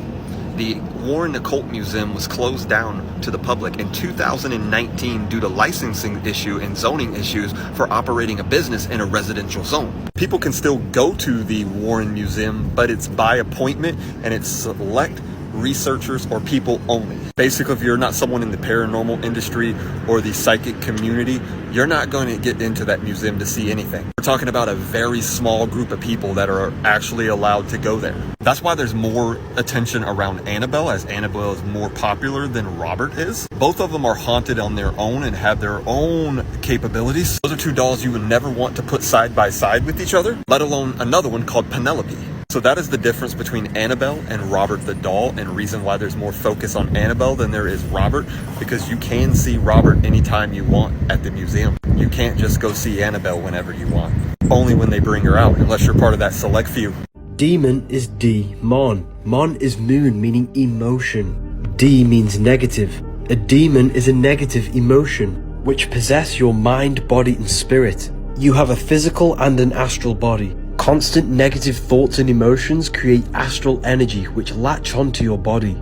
The Warren Occult Museum was closed down to the public in 2019 due to licensing issue and zoning issues for operating a business in a residential zone. People can still go to the Warren Museum, but it's by appointment and it's select researchers or people only. Basically, if you're not someone in the paranormal industry or the psychic community, you're not going to get into that museum to see anything. We're talking about a very small group of people that are actually allowed to go there. That's why there's more attention around Annabelle, as Annabelle is more popular than Robert is. Both of them are haunted on their own and have their own capabilities. Those are two dolls you would never want to put side by side with each other, let alone another one called Penelope. So that is the difference between Annabelle and Robert the Doll, and reason why there's more focus on Annabelle than there is Robert, because you can see Robert anytime you want at the museum. You can't just go see Annabelle whenever you want. Only when they bring her out, unless you're part of that select few. Demon is D-mon. Mon is moon, meaning emotion. D means negative. A demon is a negative emotion, which possess your mind, body, and spirit. You have a physical and an astral body. Constant negative thoughts and emotions create astral energy which latch onto your body.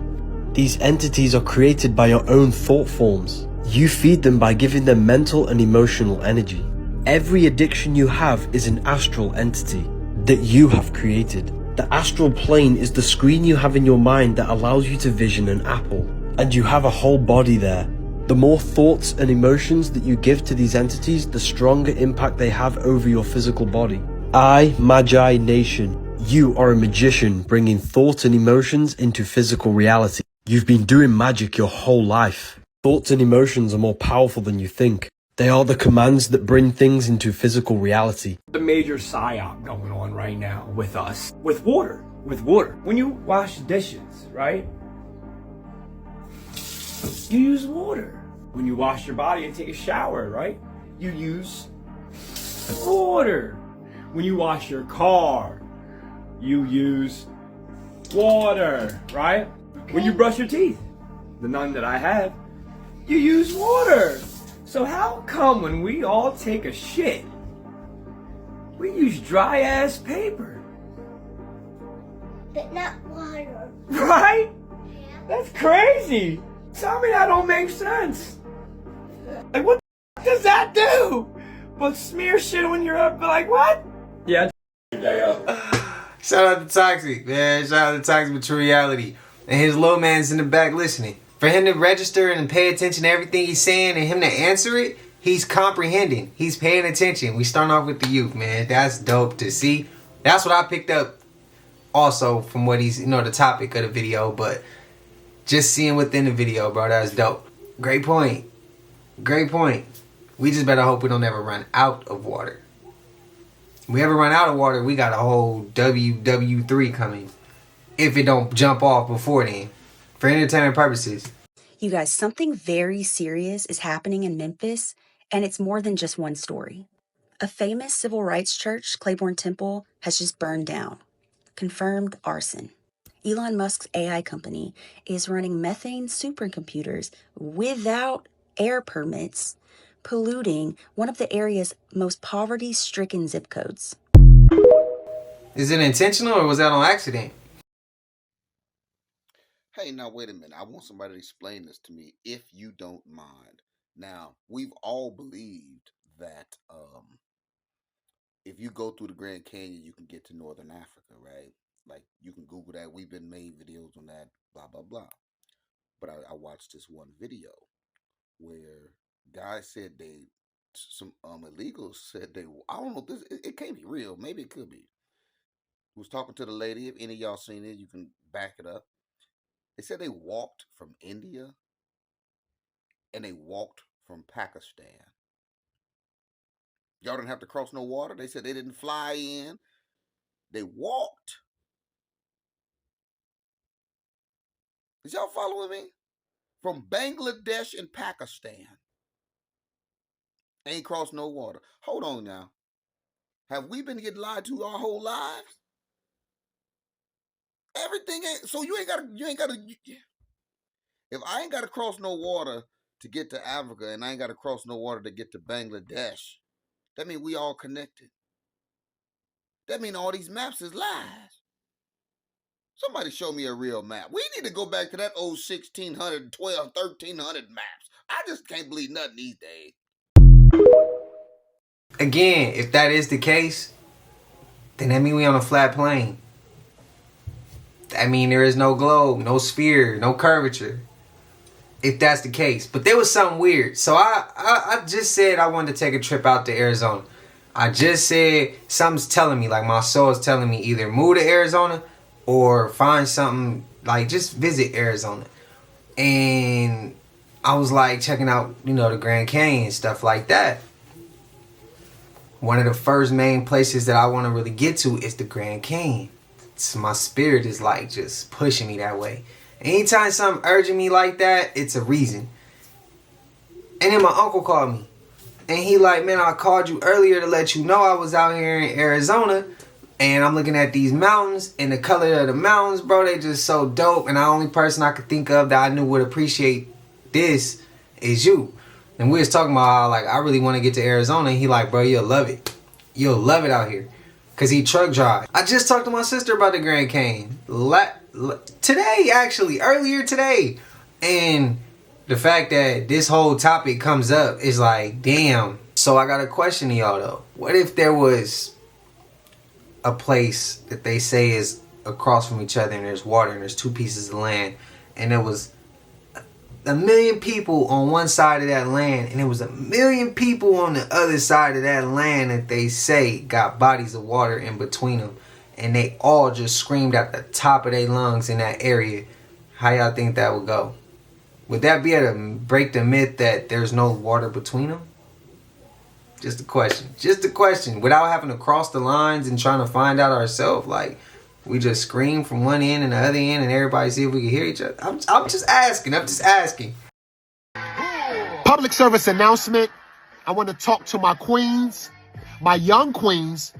These entities are created by your own thought forms. You feed them by giving them mental and emotional energy. Every addiction you have is an astral entity that you have created. The astral plane is the screen you have in your mind that allows you to vision an apple. And you have a whole body there. The more thoughts and emotions that you give to these entities, the stronger impact they have over your physical body. I, Magi Nation, you are a magician bringing thoughts and emotions into physical reality. You've been doing magic your whole life. Thoughts and emotions are more powerful than you think. They are the commands that bring things into physical reality. The major psyop going on right now with us. With water. When you wash dishes, right? You use water. When you wash your body and take a shower, right? You use water. When you wash your car, you use water, right? When you brush your teeth, the none that I have, you use water. So how come when we all take a shit, we use dry ass paper? But not water. Right? That's crazy. Tell me that don't make sense. Like, what the does that do? But smear shit on your up, like, what? Yeah, Shout out to Toxic, man. Shout out to Toxic with True Reality. And his little man's in the back listening. For him to register and pay attention to everything he's saying and him to answer it, he's comprehending. He's paying attention. We start off with the youth, man. That's dope to see. That's what I picked up also from what he's, the topic of the video. But just seeing within the video, bro, that's dope. Great point. Great point. We just better hope we don't ever run out of water. If we ever run out of water, we got a whole WW3 coming. If it don't jump off before then. For entertainment purposes. You guys, something very serious is happening in Memphis, and it's more than just one story. A famous civil rights church, Claiborne Temple, has just burned down. Confirmed arson. Elon Musk's AI company is running methane supercomputers without air permits, polluting one of the area's most poverty-stricken zip codes. Is it intentional or was that on accident? Hey Hey, now wait a minute. I want somebody to explain this to me, if you don't mind. Now, we've all believed that if you go through the Grand Canyon, you can get to Northern Africa, right? Like, you can Google that. We've been made videos on that, blah, blah, blah. But I watched this one video where guys said some illegals said I don't know if it can't be real. Maybe it could be. Was talking to the lady. If any of y'all seen it, you can back it up. They said they walked from India and they walked from Pakistan. Y'all didn't have to cross no water. They said they didn't fly in. They walked. Is y'all following me? From Bangladesh and Pakistan. Ain't crossed no water. Hold on now. Have we been getting lied to our whole lives? Everything ain't, so you ain't gotta, if I ain't gotta cross no water to get to Africa and I ain't gotta cross no water to get to Bangladesh, that mean we all connected. That mean all these maps is lies. Somebody show me a real map. We need to go back to that old 1600, 12, 1300 maps. I just can't believe nothing these days. Again, if that is the case, then that mean we on a flat plane. That mean there is no globe, no sphere, no curvature. If that's the case. But there was something weird. So I just said I wanted to take a trip out to Arizona. I just said something's telling me, like my soul is telling me, either move to Arizona or find something, like just visit Arizona. And I was like checking out, the Grand Canyon and stuff like that. One of the first main places that I want to really get to is the Grand Canyon. So my spirit is like just pushing me that way. Anytime something urging me like that, it's a reason. And then my uncle called me. And he like, man, I called you earlier to let you know I was out here in Arizona. And I'm looking at these mountains. And the color of the mountains, bro, they just so dope. And the only person I could think of that I knew would appreciate this is you. And we was talking about how, like, I really want to get to Arizona. And he like, bro, you'll love it. You'll love it out here. Because he truck drive. I just talked to my sister about the Grand Canyon. Today, actually. Earlier today. And the fact that this whole topic comes up is like, damn. So I got a question to y'all, though. What if there was a place that they say is across from each other and there's water and there's two pieces of land. And there was 1 million people on one side of that land, and there was 1 million people on the other side of that land that they say got bodies of water in between them, and they all just screamed at the top of their lungs in that area. How y'all think that would go? Would that be able to break the myth that there's no water between them? Just a question. Just a question. Without having to cross the lines and trying to find out ourselves, like, we just scream from one end and the other end and everybody see if we can hear each other. I'm just asking. I'm just asking. Public service announcement. I want to talk to my queens, my young queens,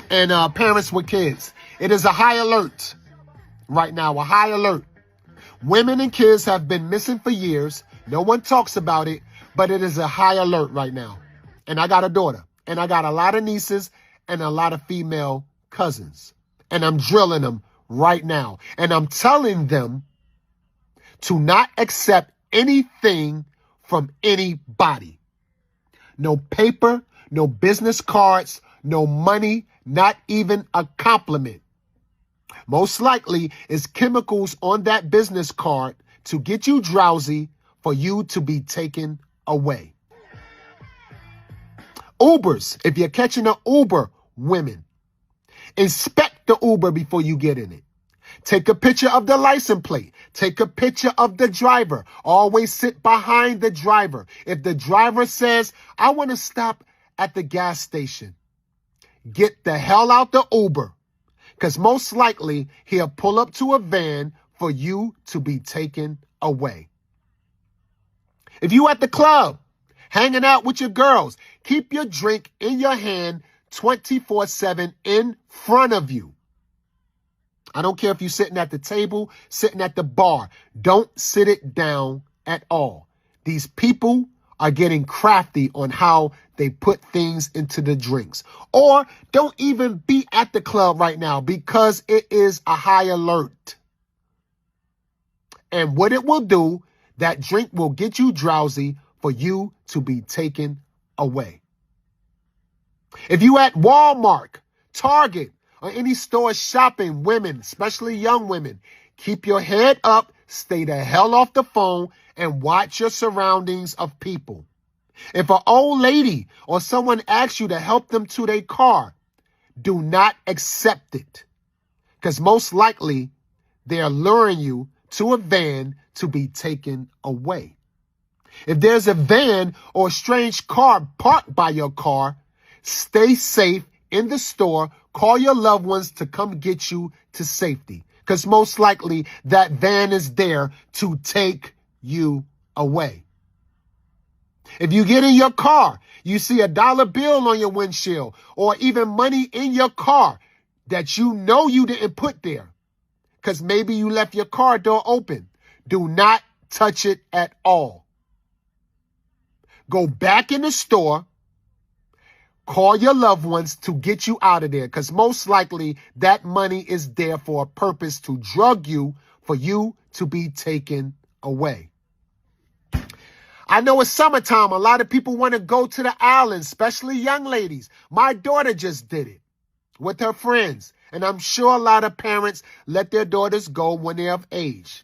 and parents with kids. It is a high alert right now, a high alert. Women and kids have been missing for years. No one talks about it, but it is a high alert right now. And I got a daughter, and I got a lot of nieces and a lot of female cousins. And I'm drilling them right now. And I'm telling them to not accept anything from anybody. No paper, no business cards, no money, not even a compliment. Most likely is chemicals on that business card to get you drowsy for you to be taken away. Ubers, if you're catching an Uber, women, inspect the Uber before you get in it. Take a picture of the license plate. Take a picture of the driver. Always sit behind the driver. If the driver says, I want to stop at the gas station, get the hell out the Uber. Because most likely he'll pull up to a van for you to be taken away. If you at the club, hanging out with your girls, keep your drink in your hand 24/7 in front of you. I don't care if you're sitting at the table, sitting at the bar. Don't sit it down at all. These people are getting crafty on how they put things into the drinks. Or don't even be at the club right now because it is a high alert. And what it will do, that drink will get you drowsy for you to be taken away. If you at Walmart, Target, or any store shopping, women, especially young women, keep your head up, stay the hell off the phone, and watch your surroundings of people. If an old lady or someone asks you to help them to their car, do not accept it, because most likely they're luring you to a van to be taken away. If there's a van or a strange car parked by your car, stay safe in the store. Call your loved ones to come get you to safety, because most likely that van is there to take you away. If you get in your car, you see a dollar bill on your windshield or even money in your car that you know you didn't put there because maybe you left your car door open, do not touch it at all. Go back in the store, call your loved ones to get you out of there, because most likely that money is there for a purpose to drug you, for you to be taken away. I know it's summertime. A lot of people want to go to the island, especially young ladies. My daughter just did it with her friends, and I'm sure a lot of parents let their daughters go when they're of age.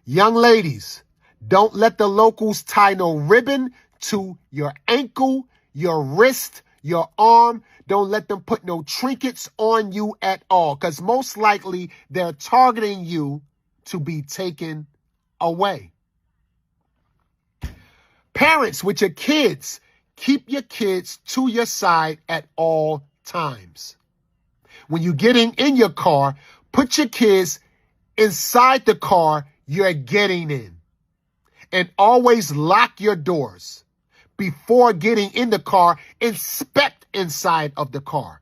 Young ladies, don't let the locals tie no ribbon to your ankle, your wrist, your arm. Don't let them put no trinkets on you at all, because most likely they're targeting you to be taken away. Parents with your kids, keep your kids to your side at all times. When you're getting in your car, put your kids inside the car you're getting in. And always lock your doors. Before getting in the car, inspect inside of the car.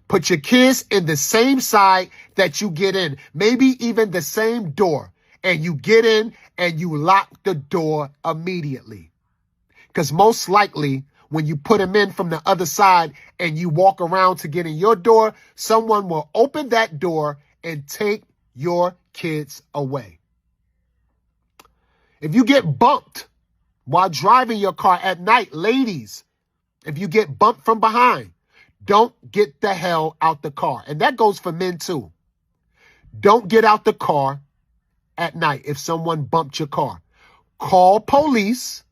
Put your kids in the same side that you get in, maybe even the same door, and you get in and you lock the door immediately. Because most likely, when you put them in from the other side and you walk around to get in your door, someone will open that door and take your kids away. If you get bumped while driving your car at night, ladies, if you get bumped from behind, don't get the hell out the car. And that goes for men too. Don't get out the car at night if someone bumped your car. Call police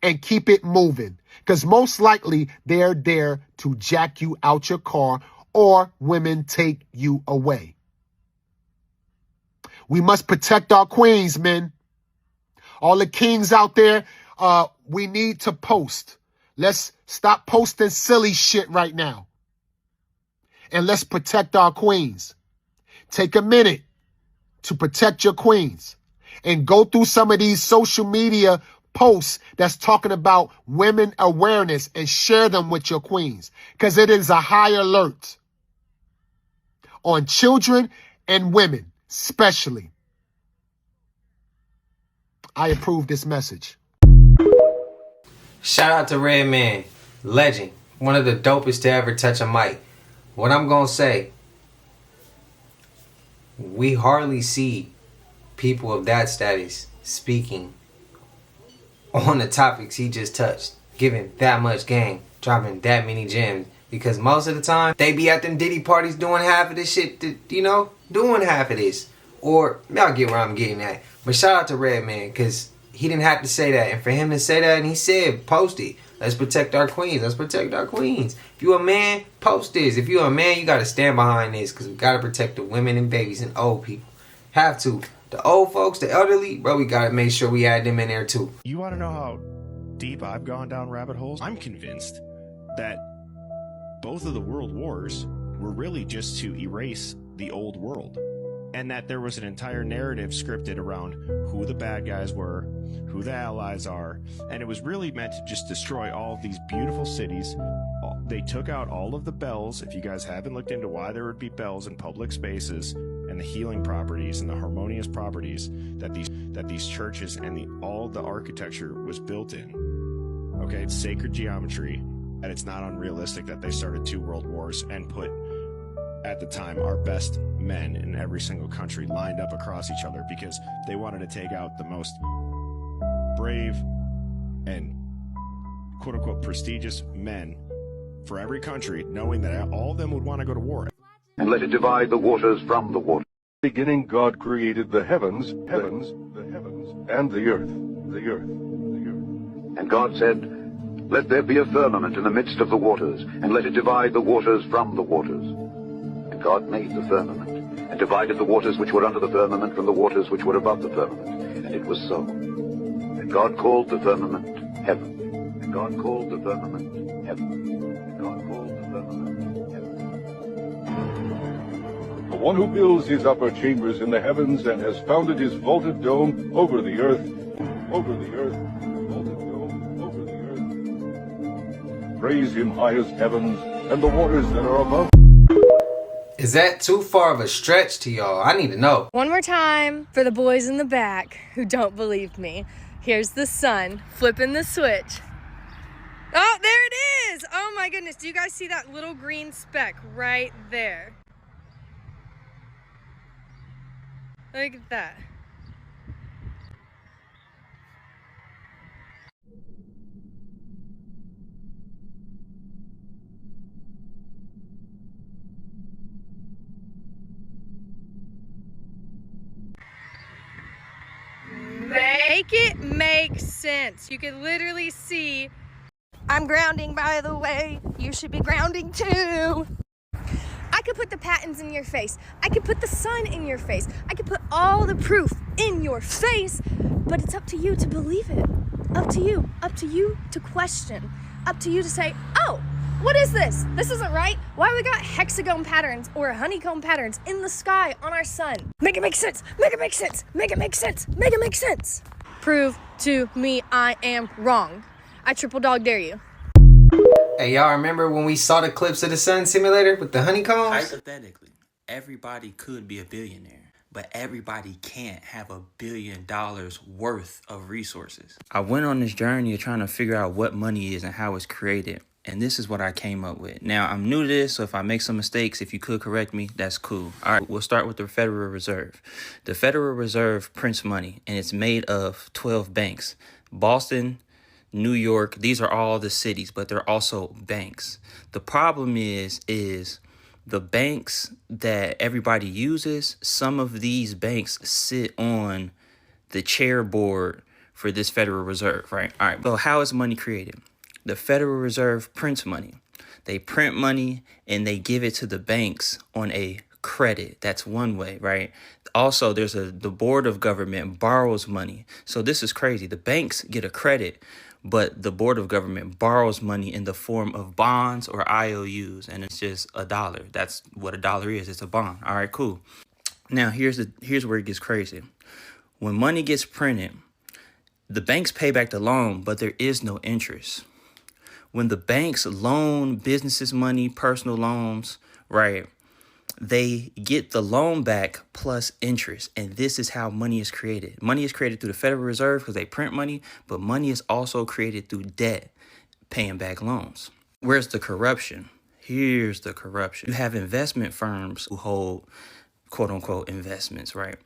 and keep it moving, because most likely they're there to jack you out your car or women take you away. We must protect our queens, men. All the kings out there, we need to post. Let's stop posting silly shit right now. And let's protect our queens. Take a minute to protect your queens. And go through some of these social media posts that's talking about women awareness and share them with your queens, because it is a high alert on children and women, especially. I approve this message. Shout out to Redman, legend, one of the dopest to ever touch a mic. What I'm gonna say, we hardly see people of that status speaking on the topics he just touched, giving that much game, dropping that many gems, because most of the time they be at them Diddy parties doing half of this shit, doing half of this. Or y'all get where I'm getting at. But shout out to Redman, because he didn't have to say that. And for him to say that, and he said, post it. Let's protect our queens. Let's protect our queens. If you a man, post this. If you a man, you got to stand behind this, because we got to protect the women and babies and old people. Have to. The old folks, the elderly, bro, we got to make sure we add them in there too. You want to know how deep I've gone down rabbit holes? I'm convinced that both of the world wars were really just to erase the old world. And that there was an entire narrative scripted around who the bad guys were, who the allies are, and it was really meant to just destroy all of these beautiful cities. They took out all of the bells. If you guys haven't looked into why there would be bells in public spaces, and the healing properties and the harmonious properties that these churches and all the architecture was built in. Okay, it's sacred geometry, and it's not unrealistic that they started 2 world wars and put at the time, our best men in every single country lined up across each other because they wanted to take out the most brave and quote-unquote prestigious men for every country, knowing that all of them would want to go to war. And let it divide the waters from the waters. Beginning, God created the heavens, the heavens, and the earth, the earth, the earth. And God said, let there be a firmament in the midst of the waters, and let it divide the waters from the waters. And God made the firmament, and divided the waters which were under the firmament from the waters which were above the firmament. And it was so. And God called the firmament heaven. And God called the firmament heaven. And God called the firmament heaven. The one who builds his upper chambers in the heavens and has founded his vaulted dome over the earth, over the earth, vaulted dome over the earth. Praise him, highest heavens, and the waters that are above. Is that too far of a stretch to y'all? I need to know. One more time for the boys in the back who don't believe me. Here's the sun flipping the switch. Oh, there it is! Oh my goodness, do you guys see that little green speck right there? Look at that. Make it make sense. You can literally see. I'm grounding, by the way. You should be grounding too. I could put the patents in your face. I could put the sun in your face. I could put all the proof in your face, but it's up to you to believe it. Up to you. Up to you to question. Up to you to say, oh, what is this? This isn't right. Why we got hexagon patterns or honeycomb patterns in the sky on our sun? Make it make sense. Make it make sense. Make it make sense. Make it make sense. Prove to me I am wrong. I triple dog dare you. Hey, y'all remember when we saw the clips of the sun simulator with the honeycombs? Hypothetically, everybody could be a billionaire, but everybody can't have $1 billion worth of resources. I went on this journey of trying to figure out what money is and how it's created, and this is what I came up with. Now, I'm new to this, so if I make some mistakes, if you could correct me, that's cool. All right, we'll start with the Federal Reserve. The Federal Reserve prints money, and it's made of 12 banks. Boston, New York, these are all the cities, but they're also banks. The problem is the banks that everybody uses, some of these banks sit on the chair board for this Federal Reserve, right? All right, so how is money created? The Federal Reserve prints money. They print money and they give it to the banks on a credit. That's one way, right? Also, there's the board of government borrows money. So this is crazy. The banks get a credit, but the board of government borrows money in the form of bonds or IOUs, and it's just $1. That's what $1 is. It's a bond. All right, cool. Now, here's where it gets crazy. When money gets printed, the banks pay back the loan, but there is no interest. When the banks loan businesses money, personal loans, right, they get the loan back plus interest. And this is how money is created. Money is created through the Federal Reserve because they print money, but money is also created through debt, paying back loans. Where's the corruption? Here's the corruption. You have investment firms who hold quote unquote investments, right?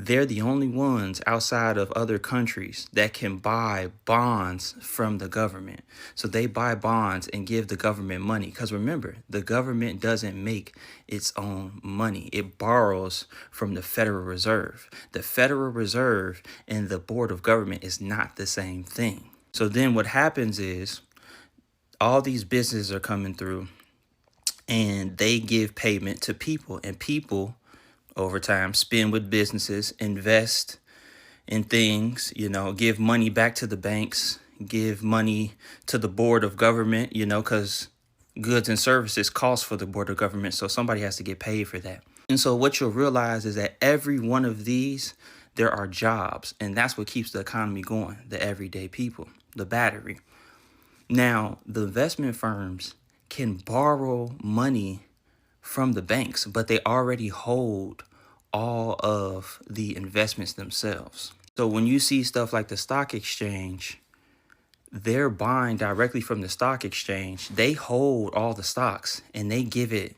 They're the only ones outside of other countries that can buy bonds from the government. So they buy bonds and give the government money. Because remember, the government doesn't make its own money. It borrows from the Federal Reserve. The Federal Reserve and the Board of Government is not the same thing. So then what happens is all these businesses are coming through and they give payment to people, and people over time spend with businesses, invest in things, give money back to the banks, give money to the board of government, because goods and services cost for the board of government. So somebody has to get paid for that. And so what you'll realize is that every one of these, there are jobs, and that's what keeps the economy going. The everyday people, the battery. Now, the investment firms can borrow money from the banks, but they already hold all of the investments themselves. So when you see stuff like the stock exchange, they're buying directly from the stock exchange. They hold all the stocks and they give it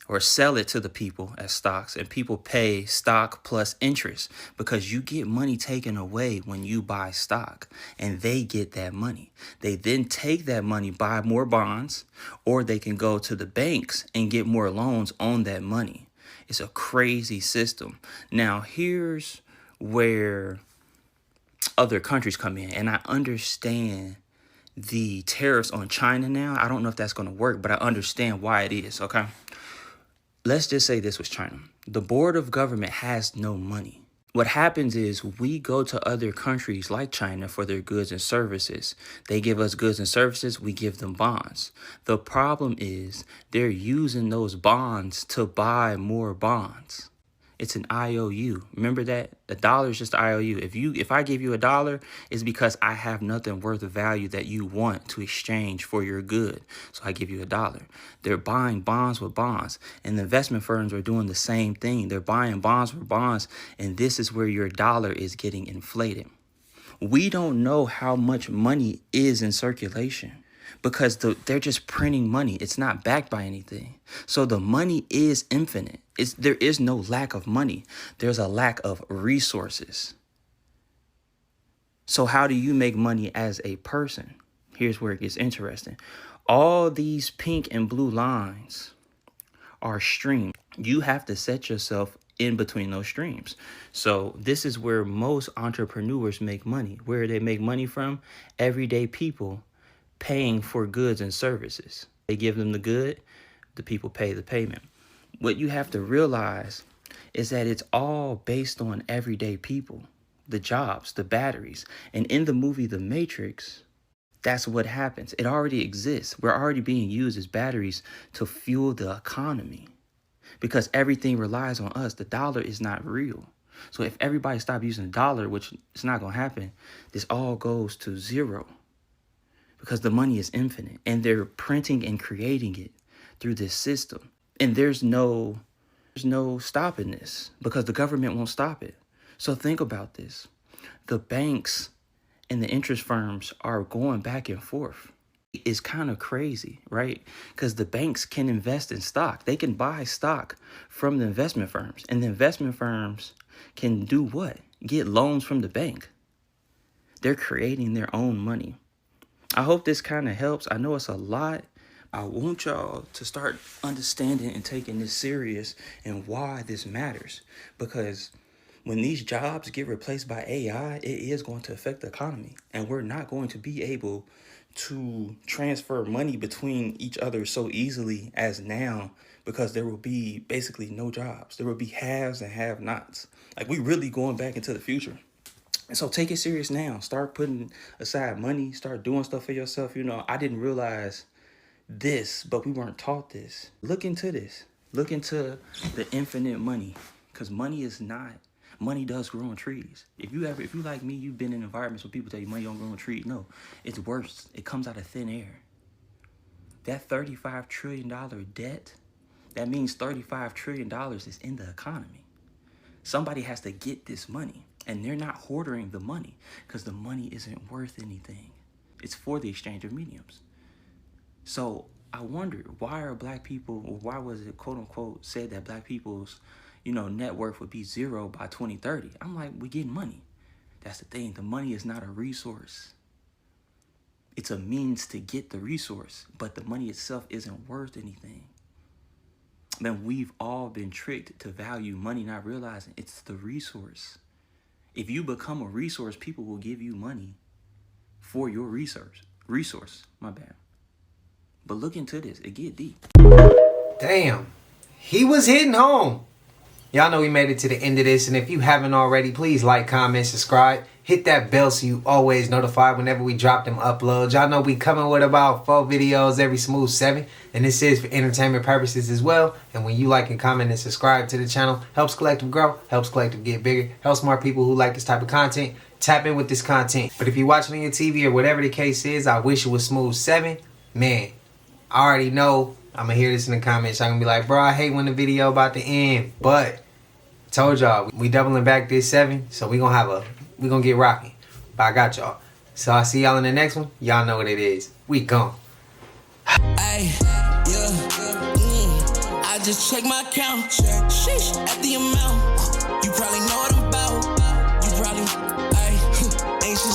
or sell it to the people as stocks, and people pay stock plus interest because you get money taken away when you buy stock, and they get that money. They then take that money, buy more bonds, or they can go to the banks and get more loans on that money. It's a crazy system. Now, here's where other countries come in, and I understand the tariffs on China now. I don't know if that's going to work, but I understand why it is, okay? Let's just say this was China. The board of government has no money. What happens is we go to other countries like China for their goods and services. They give us goods and services, we give them bonds. The problem is they're using those bonds to buy more bonds. It's an IOU. Remember that? A dollar is just an IOU. If I give you $1, it's because I have nothing worth of value that you want to exchange for your good. So I give you $1. They're buying bonds with bonds. And the investment firms are doing the same thing. They're buying bonds with bonds. And this is where your dollar is getting inflated. We don't know how much money is in circulation, because they're just printing money. It's not backed by anything. So the money is infinite. There is no lack of money. There's a lack of resources. So how do you make money as a person? Here's where it gets interesting. All these pink and blue lines are streams. You have to set yourself in between those streams. So this is where most entrepreneurs make money. Where they make money from? Everyday people paying for goods and services. They give them the good, the people pay the payment. What you have to realize is that it's all based on everyday people, the jobs, the batteries. And in the movie The Matrix, that's what happens. It already exists. We're already being used as batteries to fuel the economy because everything relies on us. The dollar is not real. So if everybody stopped using the dollar, which is not going to happen, this all goes to zero. Because the money is infinite and they're printing and creating it through this system. And there's no stopping this because the government won't stop it. So think about this. The banks and the interest firms are going back and forth. It's kind of crazy, right? Because the banks can invest in stock. They can buy stock from the investment firms. And the investment firms can do what? Get loans from the bank. They're creating their own money. I hope this kind of helps. I know it's a lot. I want y'all to start understanding and taking this serious and why this matters. Because when these jobs get replaced by AI, it is going to affect the economy. And we're not going to be able to transfer money between each other so easily as now, because there will be basically no jobs. There will be haves and have-nots. Like, we really going back into the future. And so take it serious now. Start putting aside money. Start doing stuff for yourself. You know, I didn't realize this, but we weren't taught this. Look into this. Look into the infinite money, because money does grow on trees. If you like me, you've been in environments where people tell you money don't grow on trees. No, it's worse. It comes out of thin air. That $35 trillion debt, that means $35 trillion is in the economy. Somebody has to get this money. And they're not hoarding the money because the money isn't worth anything. It's for the exchange of mediums. So I wonder, why are black people, or why was it quote unquote said that black people's, net worth would be zero by 2030? I'm like, we're getting money. That's the thing. The money is not a resource. It's a means to get the resource, but the money itself isn't worth anything. Man, we've all been tricked to value money, not realizing it's the resource. If you become a resource, people will give you money for your resource, my bad. But look into this, it get deep. Damn, he was hitting home. Y'all know we made it to the end of this, and if you haven't already, please like, comment, subscribe. Hit that bell so you always notified whenever we drop them uploads. Y'all know we coming with about 4 videos every smooth 7. And this is for entertainment purposes as well. And when you like and comment and subscribe to the channel, helps Collective grow, helps Collective get bigger, helps more people who like this type of content tap in with this content. But if you're watching on your TV or whatever the case is, I wish it was smooth 7. Man, I already know I'm going to hear this in the comments. I'm going to be like, bro, I hate when the video about to end. But I told y'all, we doubling back this 7. So we going to get rocking. But I got y'all. So I'll see y'all in the next one. Y'all know what it is. We gone. I just check my account. Sheesh, at the amount. You probably know